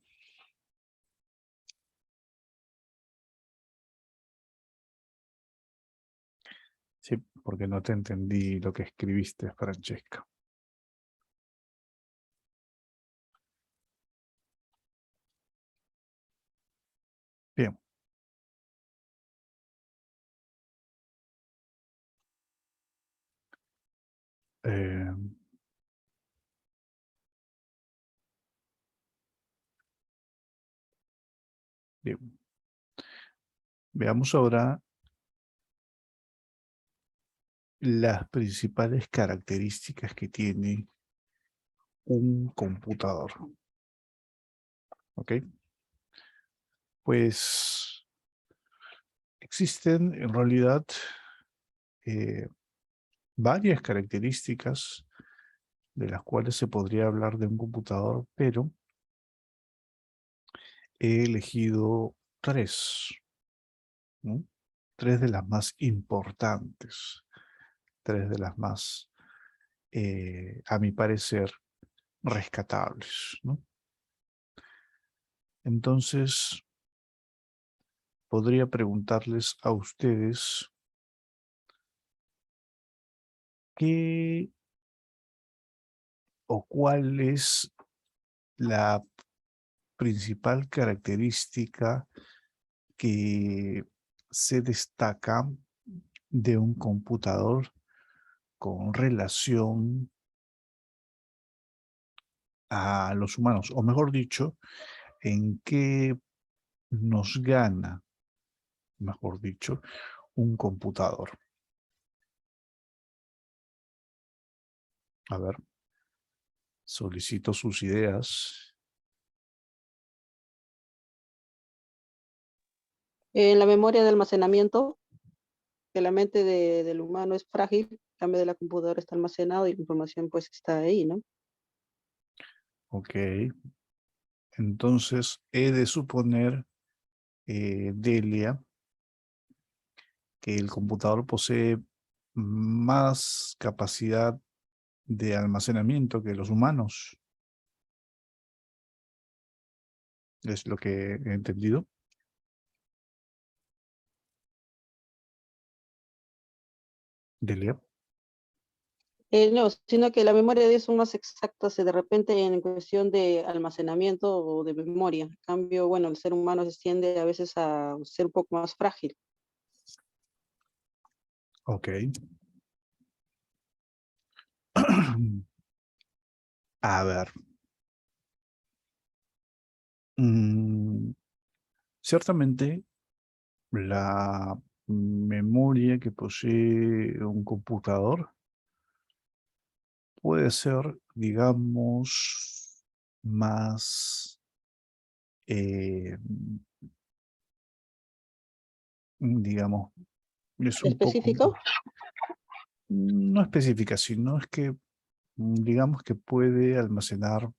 Sí, porque no te entendí lo que escribiste, Francesca. Bien. Eh, bien. Veamos ahora las principales características que tiene un computador. ¿Ok? Pues existen en realidad varias características de las cuales se podría hablar de un computador, pero he elegido tres, ¿no? Tres de las más importantes, tres de las más, a mi parecer, rescatables, ¿no? Entonces, podría preguntarles a ustedes qué o cuál es la principal característica que se destaca de un computador con relación a los humanos, o mejor dicho, en qué nos gana, mejor dicho, un computador. A ver. Solicito sus ideas. En la memoria de almacenamiento, que la mente del humano es frágil, en cambio de la computadora está almacenado y la información pues está ahí, ¿no? Ok. Entonces, he de suponer, Delia, que el computador posee más capacidad de almacenamiento que los humanos. Es lo que he entendido. Delia. No, sino que la memoria de ellos son más exactas de repente en cuestión de almacenamiento o de memoria. En cambio, bueno, el ser humano se tiende a veces a ser un poco más frágil. Ok. A ver. Mm, ciertamente, la memoria que posee un computador puede ser, digamos, más, eh, digamos, es un poco, ¿Específico? no específica, sino es que, digamos que puede almacenar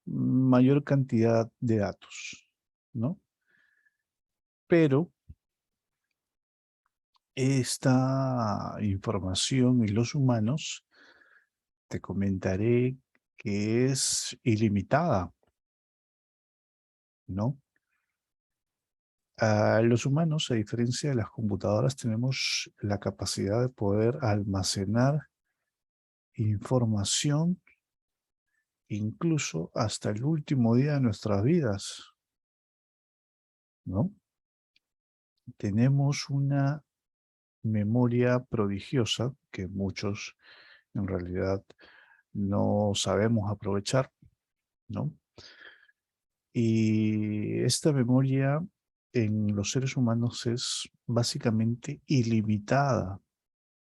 mayor cantidad de datos, ¿no? Pero esta información en los humanos, te comentaré que es ilimitada, ¿no? Los humanos, a diferencia de las computadoras, tenemos la capacidad de poder almacenar información incluso hasta el último día de nuestras vidas, ¿no? Tenemos una memoria prodigiosa que muchos en realidad no sabemos aprovechar, ¿no? Y esta memoria en los seres humanos es básicamente ilimitada,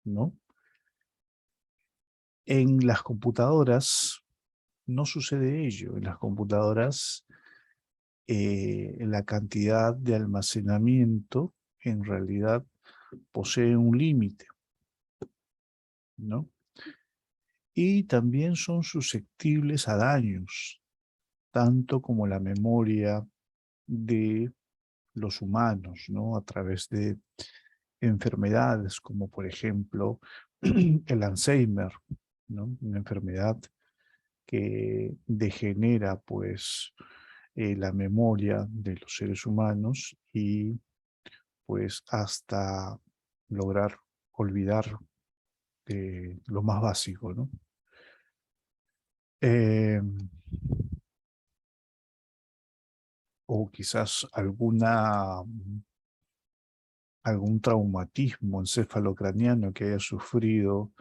¿no? En las computadoras no sucede ello. En las computadoras la cantidad de almacenamiento en realidad posee un límite, ¿no? Y también son susceptibles a daños, tanto como la memoria de los humanos, ¿no? A través de enfermedades como por ejemplo el Alzheimer, ¿no? Una enfermedad que degenera pues la memoria de los seres humanos y pues hasta lograr olvidar lo más básico, ¿no? Eh, o quizás algún traumatismo encefalocraniano que haya sufrido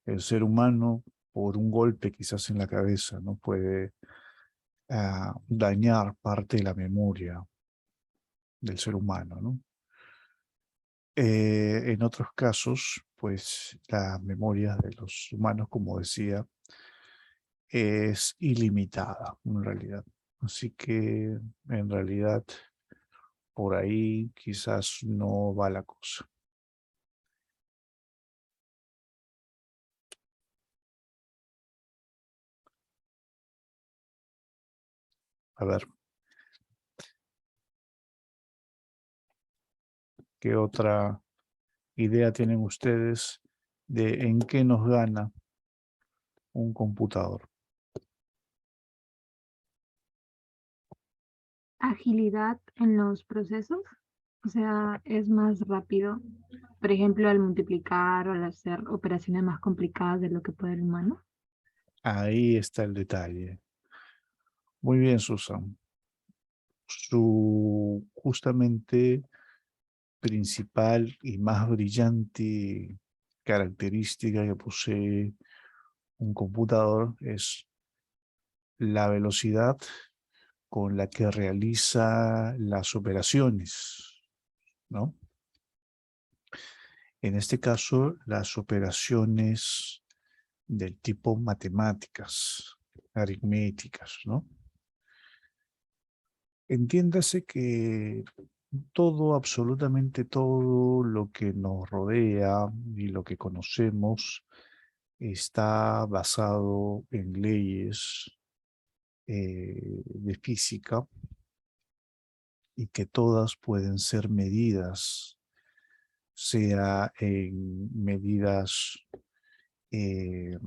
el ser humano por un golpe quizás en la cabeza, ¿no? Puede dañar parte de la memoria del ser humano, ¿no? En otros casos, pues la memoria de los humanos, como decía, es ilimitada en realidad. Así que en realidad por ahí quizás no va la cosa. A ver, ¿qué otra idea tienen ustedes de en qué nos gana un computador? Agilidad en los procesos, o sea, es más rápido, por ejemplo, al multiplicar o al hacer operaciones más complicadas de lo que puede el humano. Ahí está el detalle. Muy bien, Susan. Su justamente principal y más brillante característica que posee un computador es la velocidad con la que realiza las operaciones, ¿no? En este caso, las operaciones del tipo matemáticas, aritméticas, ¿no? Entiéndase que todo, absolutamente todo lo que nos rodea y lo que conocemos está basado en leyes de física y que todas pueden ser medidas, sea en medidas eh,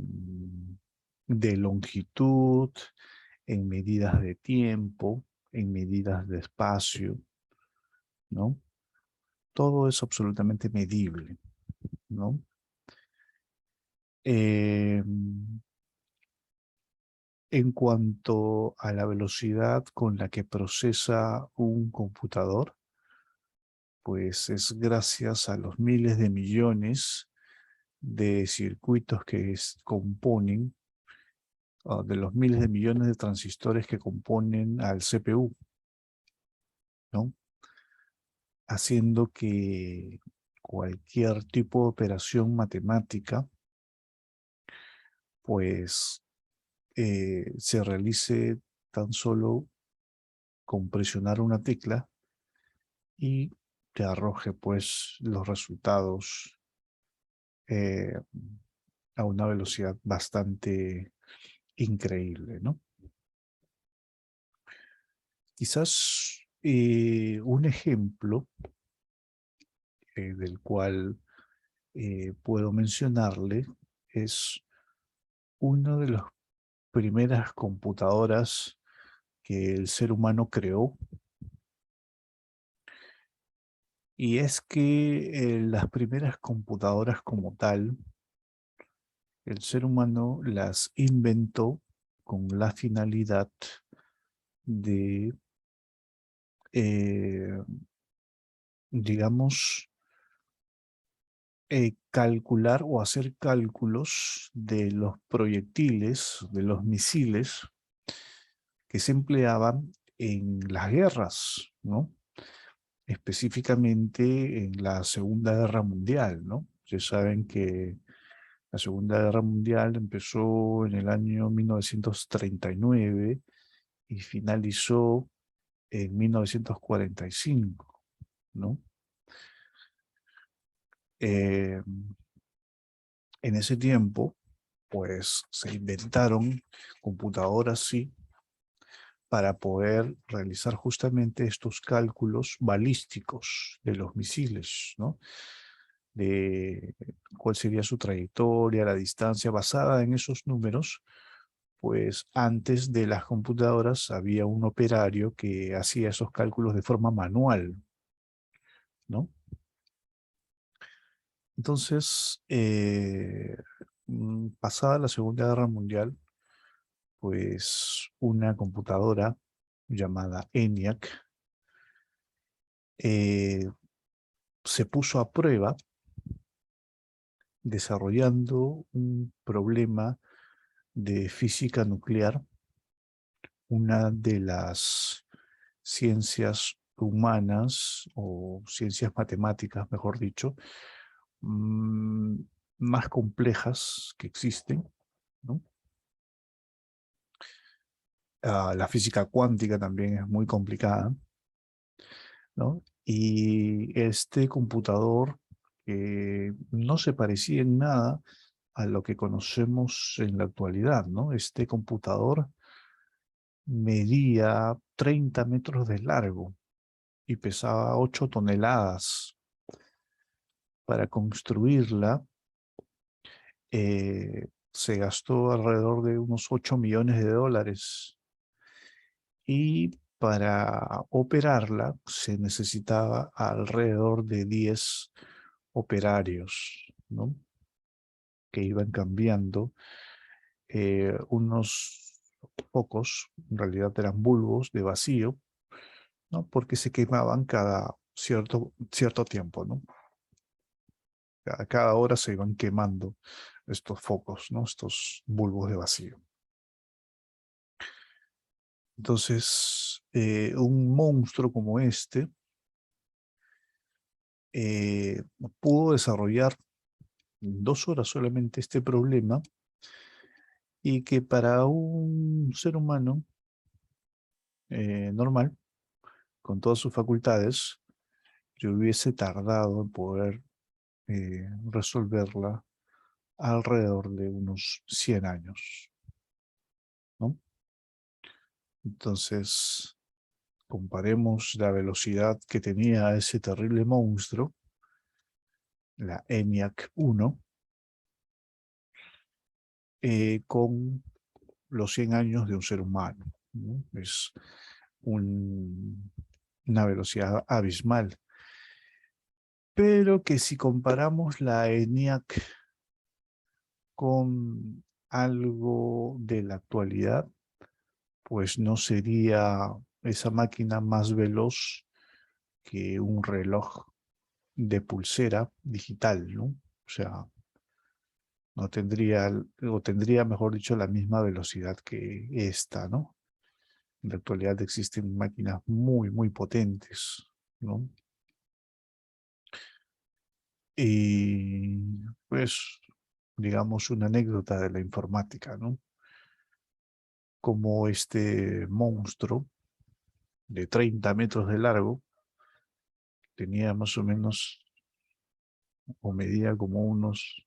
de longitud, en medidas de tiempo, en medidas de espacio, ¿no? Todo es absolutamente medible, ¿no? Eh, en cuanto a la velocidad con la que procesa un computador, pues es gracias a los miles de millones de circuitos que componen, de los miles de millones de transistores que componen al CPU, ¿no? Haciendo que cualquier tipo de operación matemática, pues, se realice tan solo con presionar una tecla y te arroje, pues, los resultados eh, a una velocidad bastante increíble, ¿no? Quizás un ejemplo del cual puedo mencionarle es una de las primeras computadoras que el ser humano creó, y es que las primeras computadoras como tal, el ser humano las inventó con la finalidad de, eh, digamos, calcular o hacer cálculos de los proyectiles, de los misiles que se empleaban en las guerras, ¿no? Específicamente en la Segunda Guerra Mundial, ¿no? Ustedes saben que la Segunda Guerra Mundial empezó en el año 1939 y finalizó en 1945, ¿no? En ese tiempo, pues se inventaron computadoras, sí, para poder realizar justamente estos cálculos balísticos de los misiles, ¿no? De cuál sería su trayectoria, la distancia, basada en esos números. Pues antes de las computadoras había un operario que hacía esos cálculos de forma manual, ¿no? Entonces, pasada la Segunda Guerra Mundial, pues una computadora llamada ENIAC se puso a prueba desarrollando un problema de física nuclear, una de las ciencias humanas o ciencias matemáticas, mejor dicho, más complejas que existen, ¿no? La física cuántica también es muy complicada, ¿no? Y este computador no se parecía en nada a lo que conocemos en la actualidad, ¿no? Este computador medía 30 metros de largo y pesaba 8 toneladas. Para construirla, se gastó alrededor de unos 8 millones de dólares. Y para operarla se necesitaba alrededor de 10 operarios, ¿no? Que iban cambiando unos pocos, en realidad eran bulbos de vacío, ¿no? Porque se quemaban cada cierto tiempo, ¿no? Cada hora se iban quemando estos focos, ¿no? Estos bulbos de vacío. Entonces, un monstruo como este pudo desarrollar en 2 horas solamente este problema y que para un ser humano normal, con todas sus facultades, yo hubiese tardado en poder resolverla alrededor de unos 100 años, ¿no? Entonces, comparemos la velocidad que tenía ese terrible monstruo, la ENIAC 1, con los 100 años de un ser humano, ¿no? Es una velocidad abismal. Pero que si comparamos la ENIAC con algo de la actualidad, pues no sería esa máquina más veloz que un reloj de pulsera digital, ¿no? O sea, no tendría, o tendría, mejor dicho, la misma velocidad que esta, ¿no? En la actualidad existen máquinas muy, muy potentes, ¿no? Y pues, digamos, una anécdota de la informática, ¿no? Como este monstruo de 30 metros de largo tenía más o menos, o medía como unos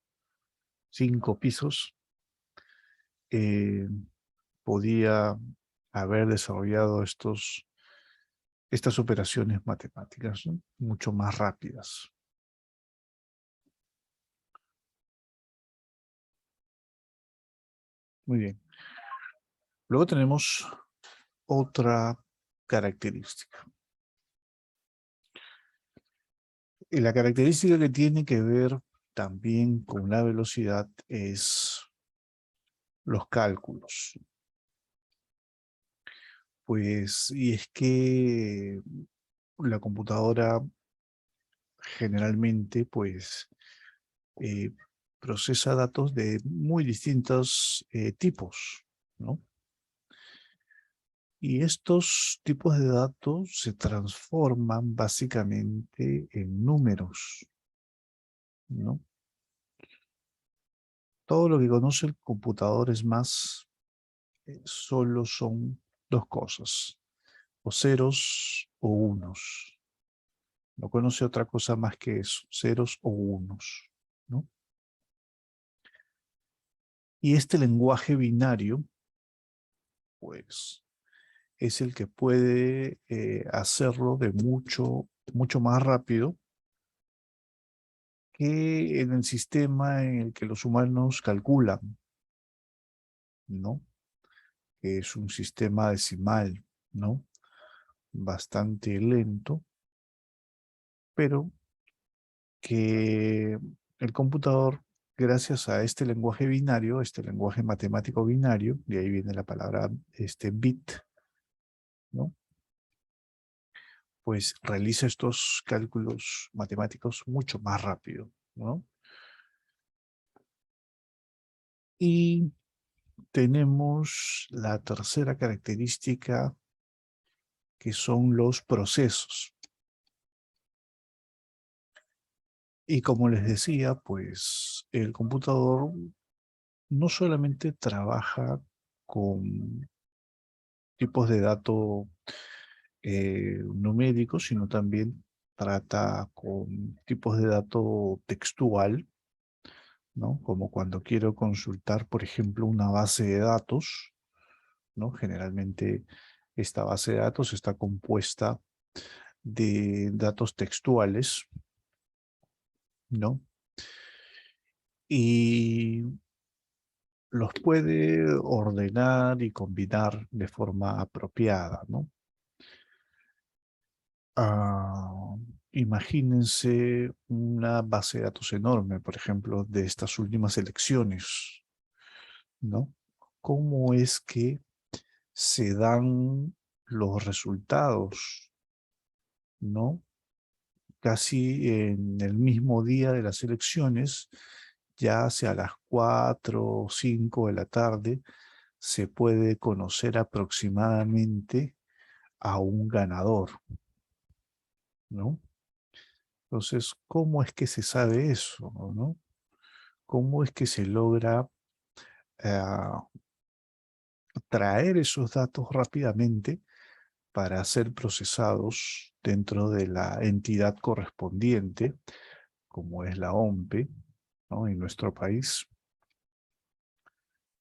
5 pisos, eh, podía haber desarrollado estas operaciones matemáticas, ¿no? Mucho más rápidas. Muy bien. Luego tenemos otra característica. Y la característica que tiene que ver también con la velocidad es los cálculos. Pues, y es que la computadora generalmente, pues, eh, procesa datos de muy distintos tipos, ¿no? Y estos tipos de datos se transforman básicamente en números, ¿no? Todo lo que conoce el computador es más, solo son dos cosas, o ceros o unos. No conoce otra cosa más que eso, ceros o unos, ¿no? Y este lenguaje binario, pues, es el que puede hacerlo de mucho más rápido que en el sistema en el que los humanos calculan, ¿no? Que es un sistema decimal, ¿no? Bastante lento, pero que el computador, gracias a este lenguaje binario, este lenguaje matemático binario, de ahí viene la palabra bit, ¿no? Pues realiza estos cálculos matemáticos mucho más rápido, ¿no? Y tenemos la tercera característica, que son los procesos. Y como les decía, pues el computador no solamente trabaja con tipos de datos numéricos, sino también trata con tipos de datos textual, ¿no? Como cuando quiero consultar, por ejemplo, una base de datos, ¿no? Generalmente esta base de datos está compuesta de datos textuales, ¿no? Y los puede ordenar y combinar de forma apropiada, ¿no? Ah, imagínense una base de datos enorme, por ejemplo, de estas últimas elecciones, ¿no? ¿Cómo es que se dan los resultados, ¿no? Casi en el mismo día de las elecciones, ya hacia las 4 o 5 de la tarde, se puede conocer aproximadamente a un ganador, ¿no? Entonces, ¿cómo es que se sabe eso, no? ¿Cómo es que se logra traer esos datos rápidamente para ser procesados dentro de la entidad correspondiente, como es la OMPE, ¿no? En nuestro país,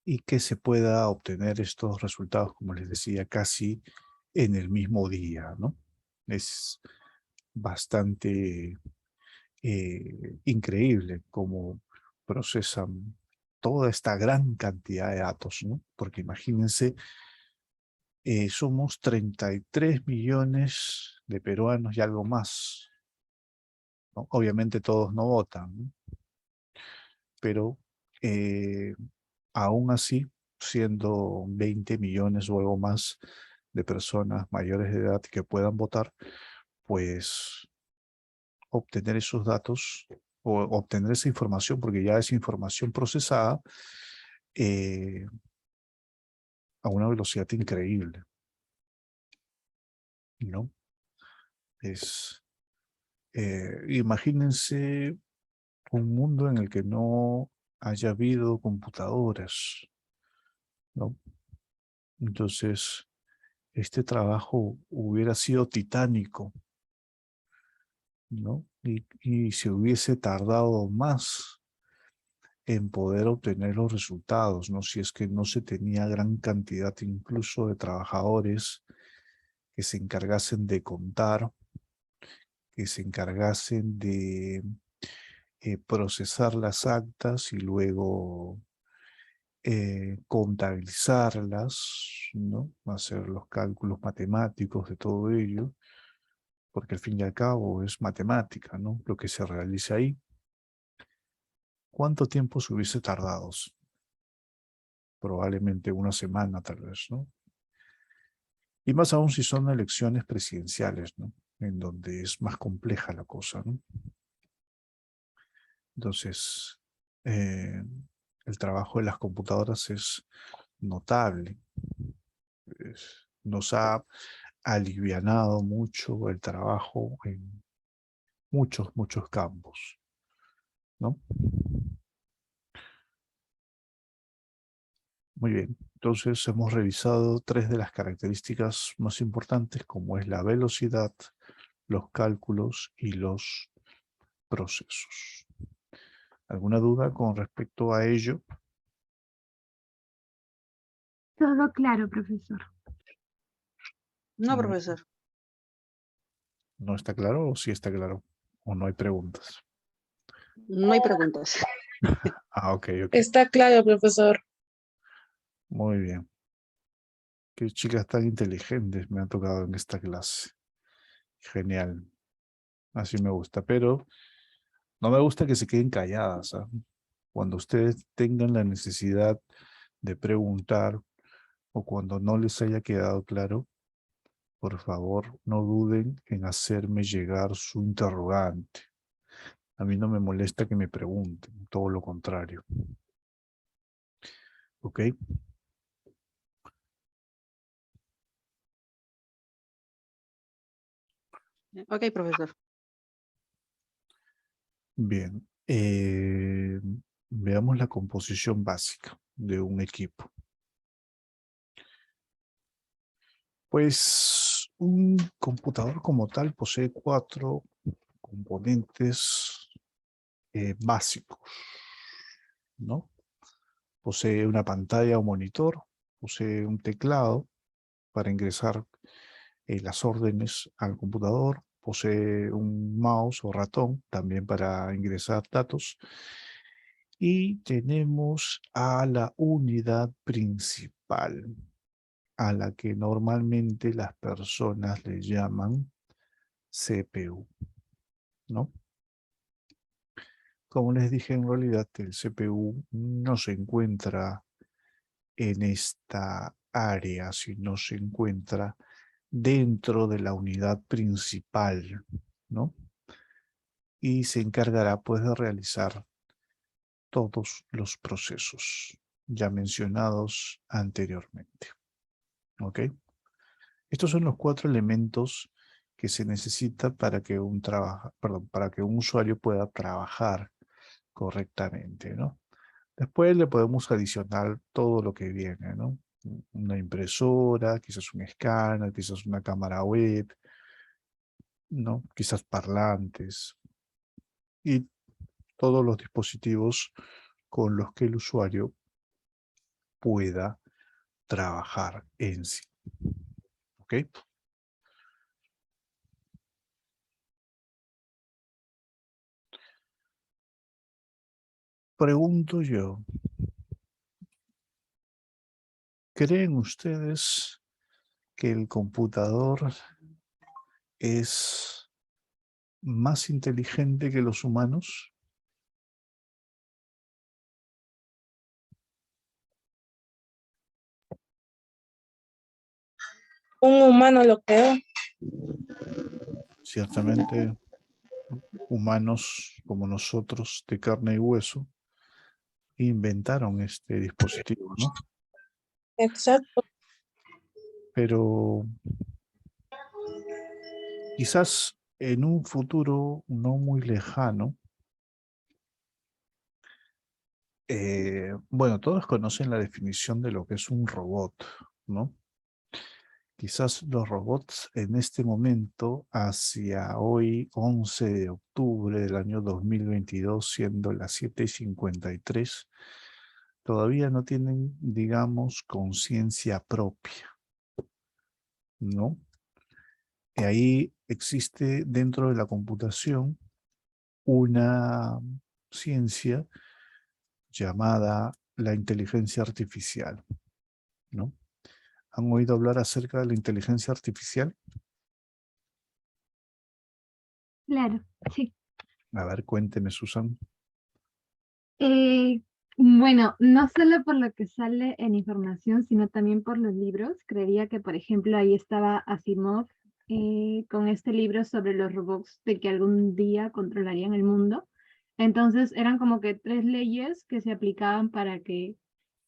y que se pueda obtener estos resultados, como les decía, casi en el mismo día, ¿no? Es bastante increíble cómo procesan toda esta gran cantidad de datos, ¿no? Porque imagínense, somos 33 millones de peruanos y algo más, ¿no? Obviamente todos no votan, ¿no? Pero aún así, siendo 20 millones o algo más de personas mayores de edad que puedan votar, pues obtener esos datos o obtener esa información, porque ya es información procesada eh, a una velocidad increíble, ¿no? Imagínense un mundo en el que no haya habido computadoras, ¿no? Entonces, este trabajo hubiera sido titánico, ¿no? Y se hubiese tardado más en poder obtener los resultados, ¿no? Si es que no se tenía gran cantidad incluso de trabajadores que se encargasen de contar, que se encargasen de procesar las actas y luego contabilizarlas, ¿no? Hacer los cálculos matemáticos de todo ello, porque al fin y al cabo es matemática, ¿no? Lo que se realiza ahí. ¿Cuánto tiempo se hubiese tardado? Probablemente una semana, tal vez, ¿no? Y más aún si son elecciones presidenciales, ¿no? En donde es más compleja la cosa, ¿no? Entonces, el trabajo de las computadoras es notable. Nos ha alivianado mucho el trabajo en muchos campos, ¿no? Muy bien, entonces hemos revisado 3 de las características más importantes, como es la velocidad, los cálculos y los procesos. ¿Alguna duda con respecto a ello? Todo claro, profesor. No, Muy- profesor. ¿No está claro o sí está claro? ¿O no hay preguntas? No hay preguntas. Ah, ok. Está claro, profesor. Muy bien. Qué chicas tan inteligentes me han tocado en esta clase. Genial. Así me gusta. Pero no me gusta que se queden calladas, ¿ah? Cuando ustedes tengan la necesidad de preguntar o cuando no les haya quedado claro, por favor, no duden en hacerme llegar su interrogante. A mí no me molesta que me pregunten, todo lo contrario. ¿Ok? Ok, profesor. Bien. Veamos la composición básica de un equipo. Pues un computador como tal posee 4 componentes básicos, ¿no? Posee una pantalla o monitor, posee un teclado para ingresar las órdenes al computador, posee un mouse o ratón también para ingresar datos, y tenemos a la unidad principal, a la que normalmente las personas le llaman CPU, ¿no? Como les dije, en realidad el CPU no se encuentra en esta área, sino se encuentra dentro de la unidad principal, ¿no? Y se encargará pues de realizar todos los procesos ya mencionados anteriormente. ¿Ok? Estos son los 4 elementos que se necesita para que para que un usuario pueda trabajar correctamente, ¿no? Después le podemos adicionar todo lo que viene, ¿no? una impresora, quizás un escáner, quizás una cámara web, ¿no? Quizás parlantes y todos los dispositivos con los que el usuario pueda trabajar en sí. ¿Ok? Pregunto yo, ¿creen ustedes que el computador es más inteligente que los humanos? Un humano lo creó. Ciertamente, humanos como nosotros, de carne y hueso, inventaron este dispositivo, ¿no? Exacto. Pero quizás en un futuro no muy lejano, bueno, todos conocen la definición de lo que es un robot, ¿no? Quizás los robots en este momento, hacia hoy, 11 de octubre del año 2022, siendo las 7:53, todavía no tienen, digamos, conciencia propia, ¿no? Y ahí existe dentro de la computación una ciencia llamada la inteligencia artificial, ¿no? ¿Han oído hablar acerca de la inteligencia artificial? Claro, sí. A ver, cuénteme, Susan. Bueno, no solo por lo que sale en información, sino también por los libros. Creería que, por ejemplo, ahí estaba Asimov con este libro sobre los robots de que algún día controlarían el mundo. Entonces eran como que 3 leyes que se aplicaban para que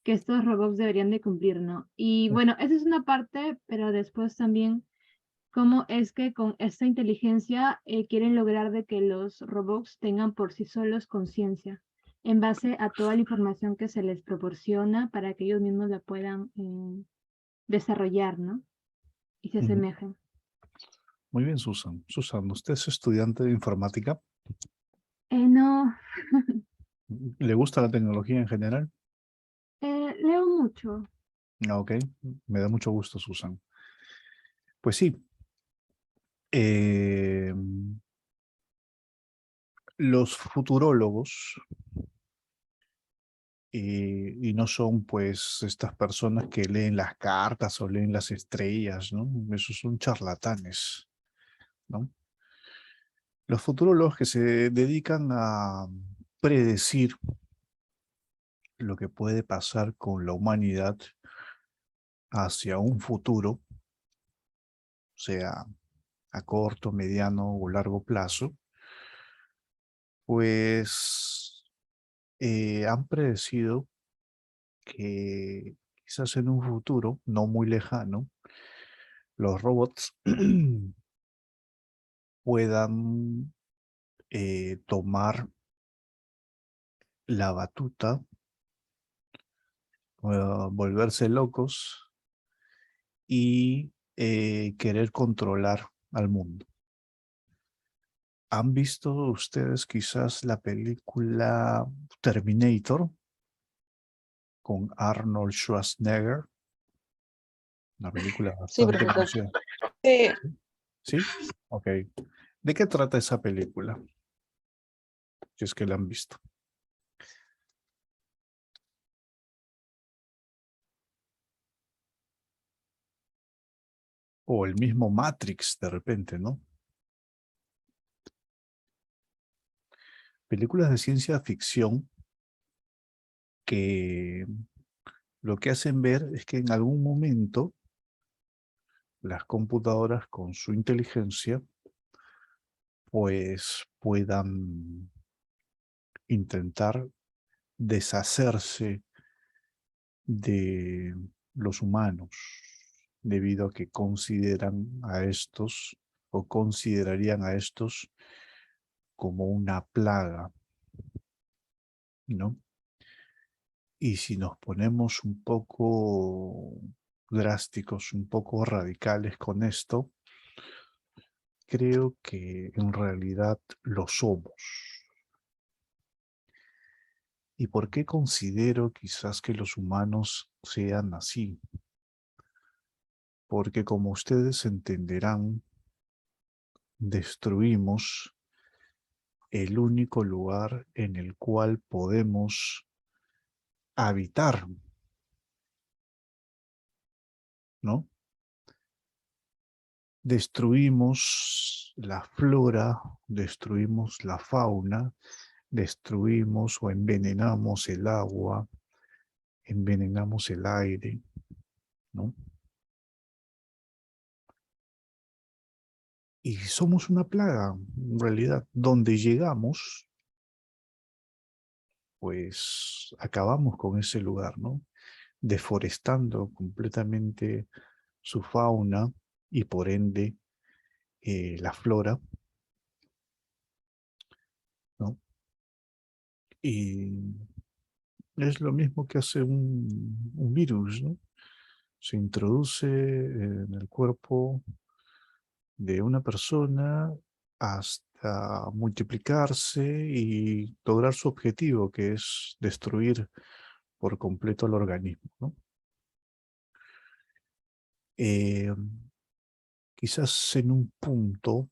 estos robots deberían de cumplir, ¿no? Y bueno, esa es una parte, pero después también cómo es que con esta inteligencia quieren lograr de que los robots tengan por sí solos conciencia en base a toda la información que se les proporciona para que ellos mismos la puedan desarrollar, ¿no? Y se Ujú. asemejen. Muy bien, Susan. Susan, ¿usted es estudiante de informática? No, ¿Le gusta la tecnología en general? leo mucho. Ah, ok, me da mucho gusto, Susan. Pues sí, eh, los futurólogos, y no son pues estas personas que leen las cartas o leen las estrellas, ¿no? Esos son charlatanes, ¿no? Los futurólogos que se dedican a predecir lo que puede pasar con la humanidad hacia un futuro, sea a corto, mediano o largo plazo, pues han predecido que quizás en un futuro no muy lejano, los robots puedan tomar la batuta, volverse locos y querer controlar al mundo. ¿Han visto ustedes quizás la película Terminator con Arnold Schwarzenegger? Una película Sí, bastante profesor. conocida. Sí. ¿Sí? Ok. ¿De qué trata esa película? Si es que la han visto. O el mismo Matrix, de repente, ¿no? Películas de ciencia ficción que lo que hacen ver es que en algún momento las computadoras con su inteligencia pues puedan intentar deshacerse de los humanos debido a que consideran a estos o considerarían a estos como una plaga, ¿no? Y si nos ponemos un poco drásticos, un poco radicales con esto, creo que en realidad lo somos. ¿Y por qué considero quizás que los humanos sean así? Porque como ustedes entenderán, destruimos el único lugar en el cual podemos habitar, ¿no? Destruimos la flora, destruimos la fauna, destruimos o envenenamos el agua, envenenamos el aire, ¿no? Y somos una plaga, en realidad. Donde llegamos, pues acabamos con ese lugar, ¿no? Deforestando completamente su fauna y por ende la flora, ¿no? Y es lo mismo que hace un virus, ¿no? Se introduce en el cuerpo de una persona hasta multiplicarse y lograr su objetivo, que es destruir por completo al organismo, ¿no? Eh, Quizás en un punto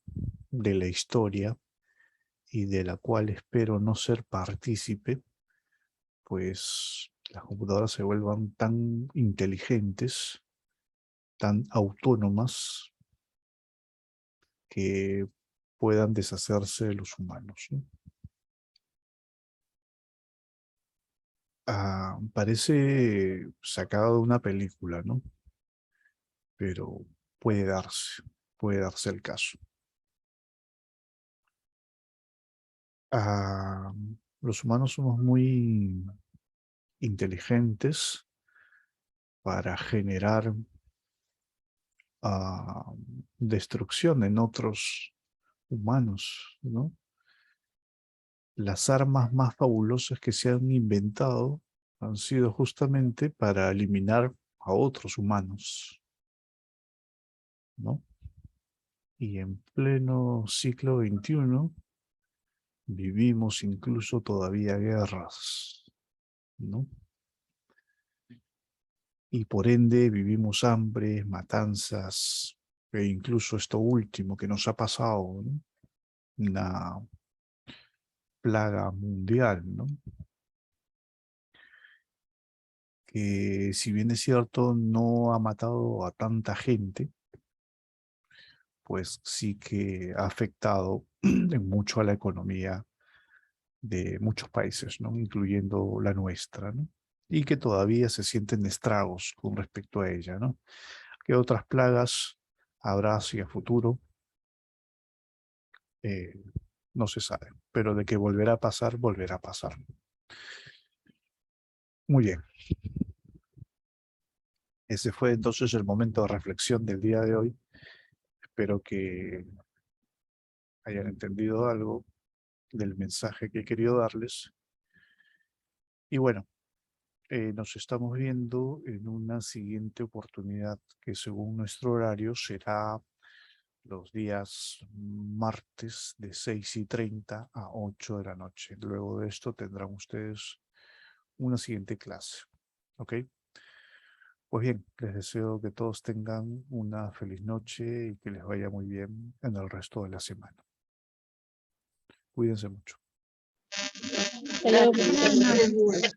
de la historia y de la cual espero no ser partícipe, pues las computadoras se vuelvan tan inteligentes, tan autónomas, que puedan deshacerse de los humanos, ¿no? Parece sacado de una película, ¿no? Pero puede darse el caso. Los humanos somos muy inteligentes para generar destrucción en otros humanos, ¿no? Las armas más fabulosas que se han inventado han sido justamente para eliminar a otros humanos, ¿no? Y en pleno siglo XXI vivimos incluso todavía guerras, ¿no? Y por ende vivimos hambre, matanzas, e incluso esto último que nos ha pasado, ¿no? Una plaga mundial, ¿no? Que si bien es cierto no ha matado a tanta gente, pues sí que ha afectado en mucho a la economía de muchos países, ¿no? Incluyendo la nuestra, ¿no? Y que todavía se sienten estragos con respecto a ella, ¿no? ¿Qué otras plagas habrá hacia futuro? No se sabe, pero de que volverá a pasar, volverá a pasar. Muy bien. Ese fue entonces el momento de reflexión del día de hoy. Espero que hayan entendido algo del mensaje que he querido darles. Y bueno, nos estamos viendo en una siguiente oportunidad que según nuestro horario será los días martes de 6:30 a 8 de la noche. Luego de esto tendrán ustedes una siguiente clase. ¿Ok? Pues bien, les deseo que todos tengan una feliz noche y que les vaya muy bien en el resto de la semana. Cuídense mucho. Hasta luego, profesor. Gracias.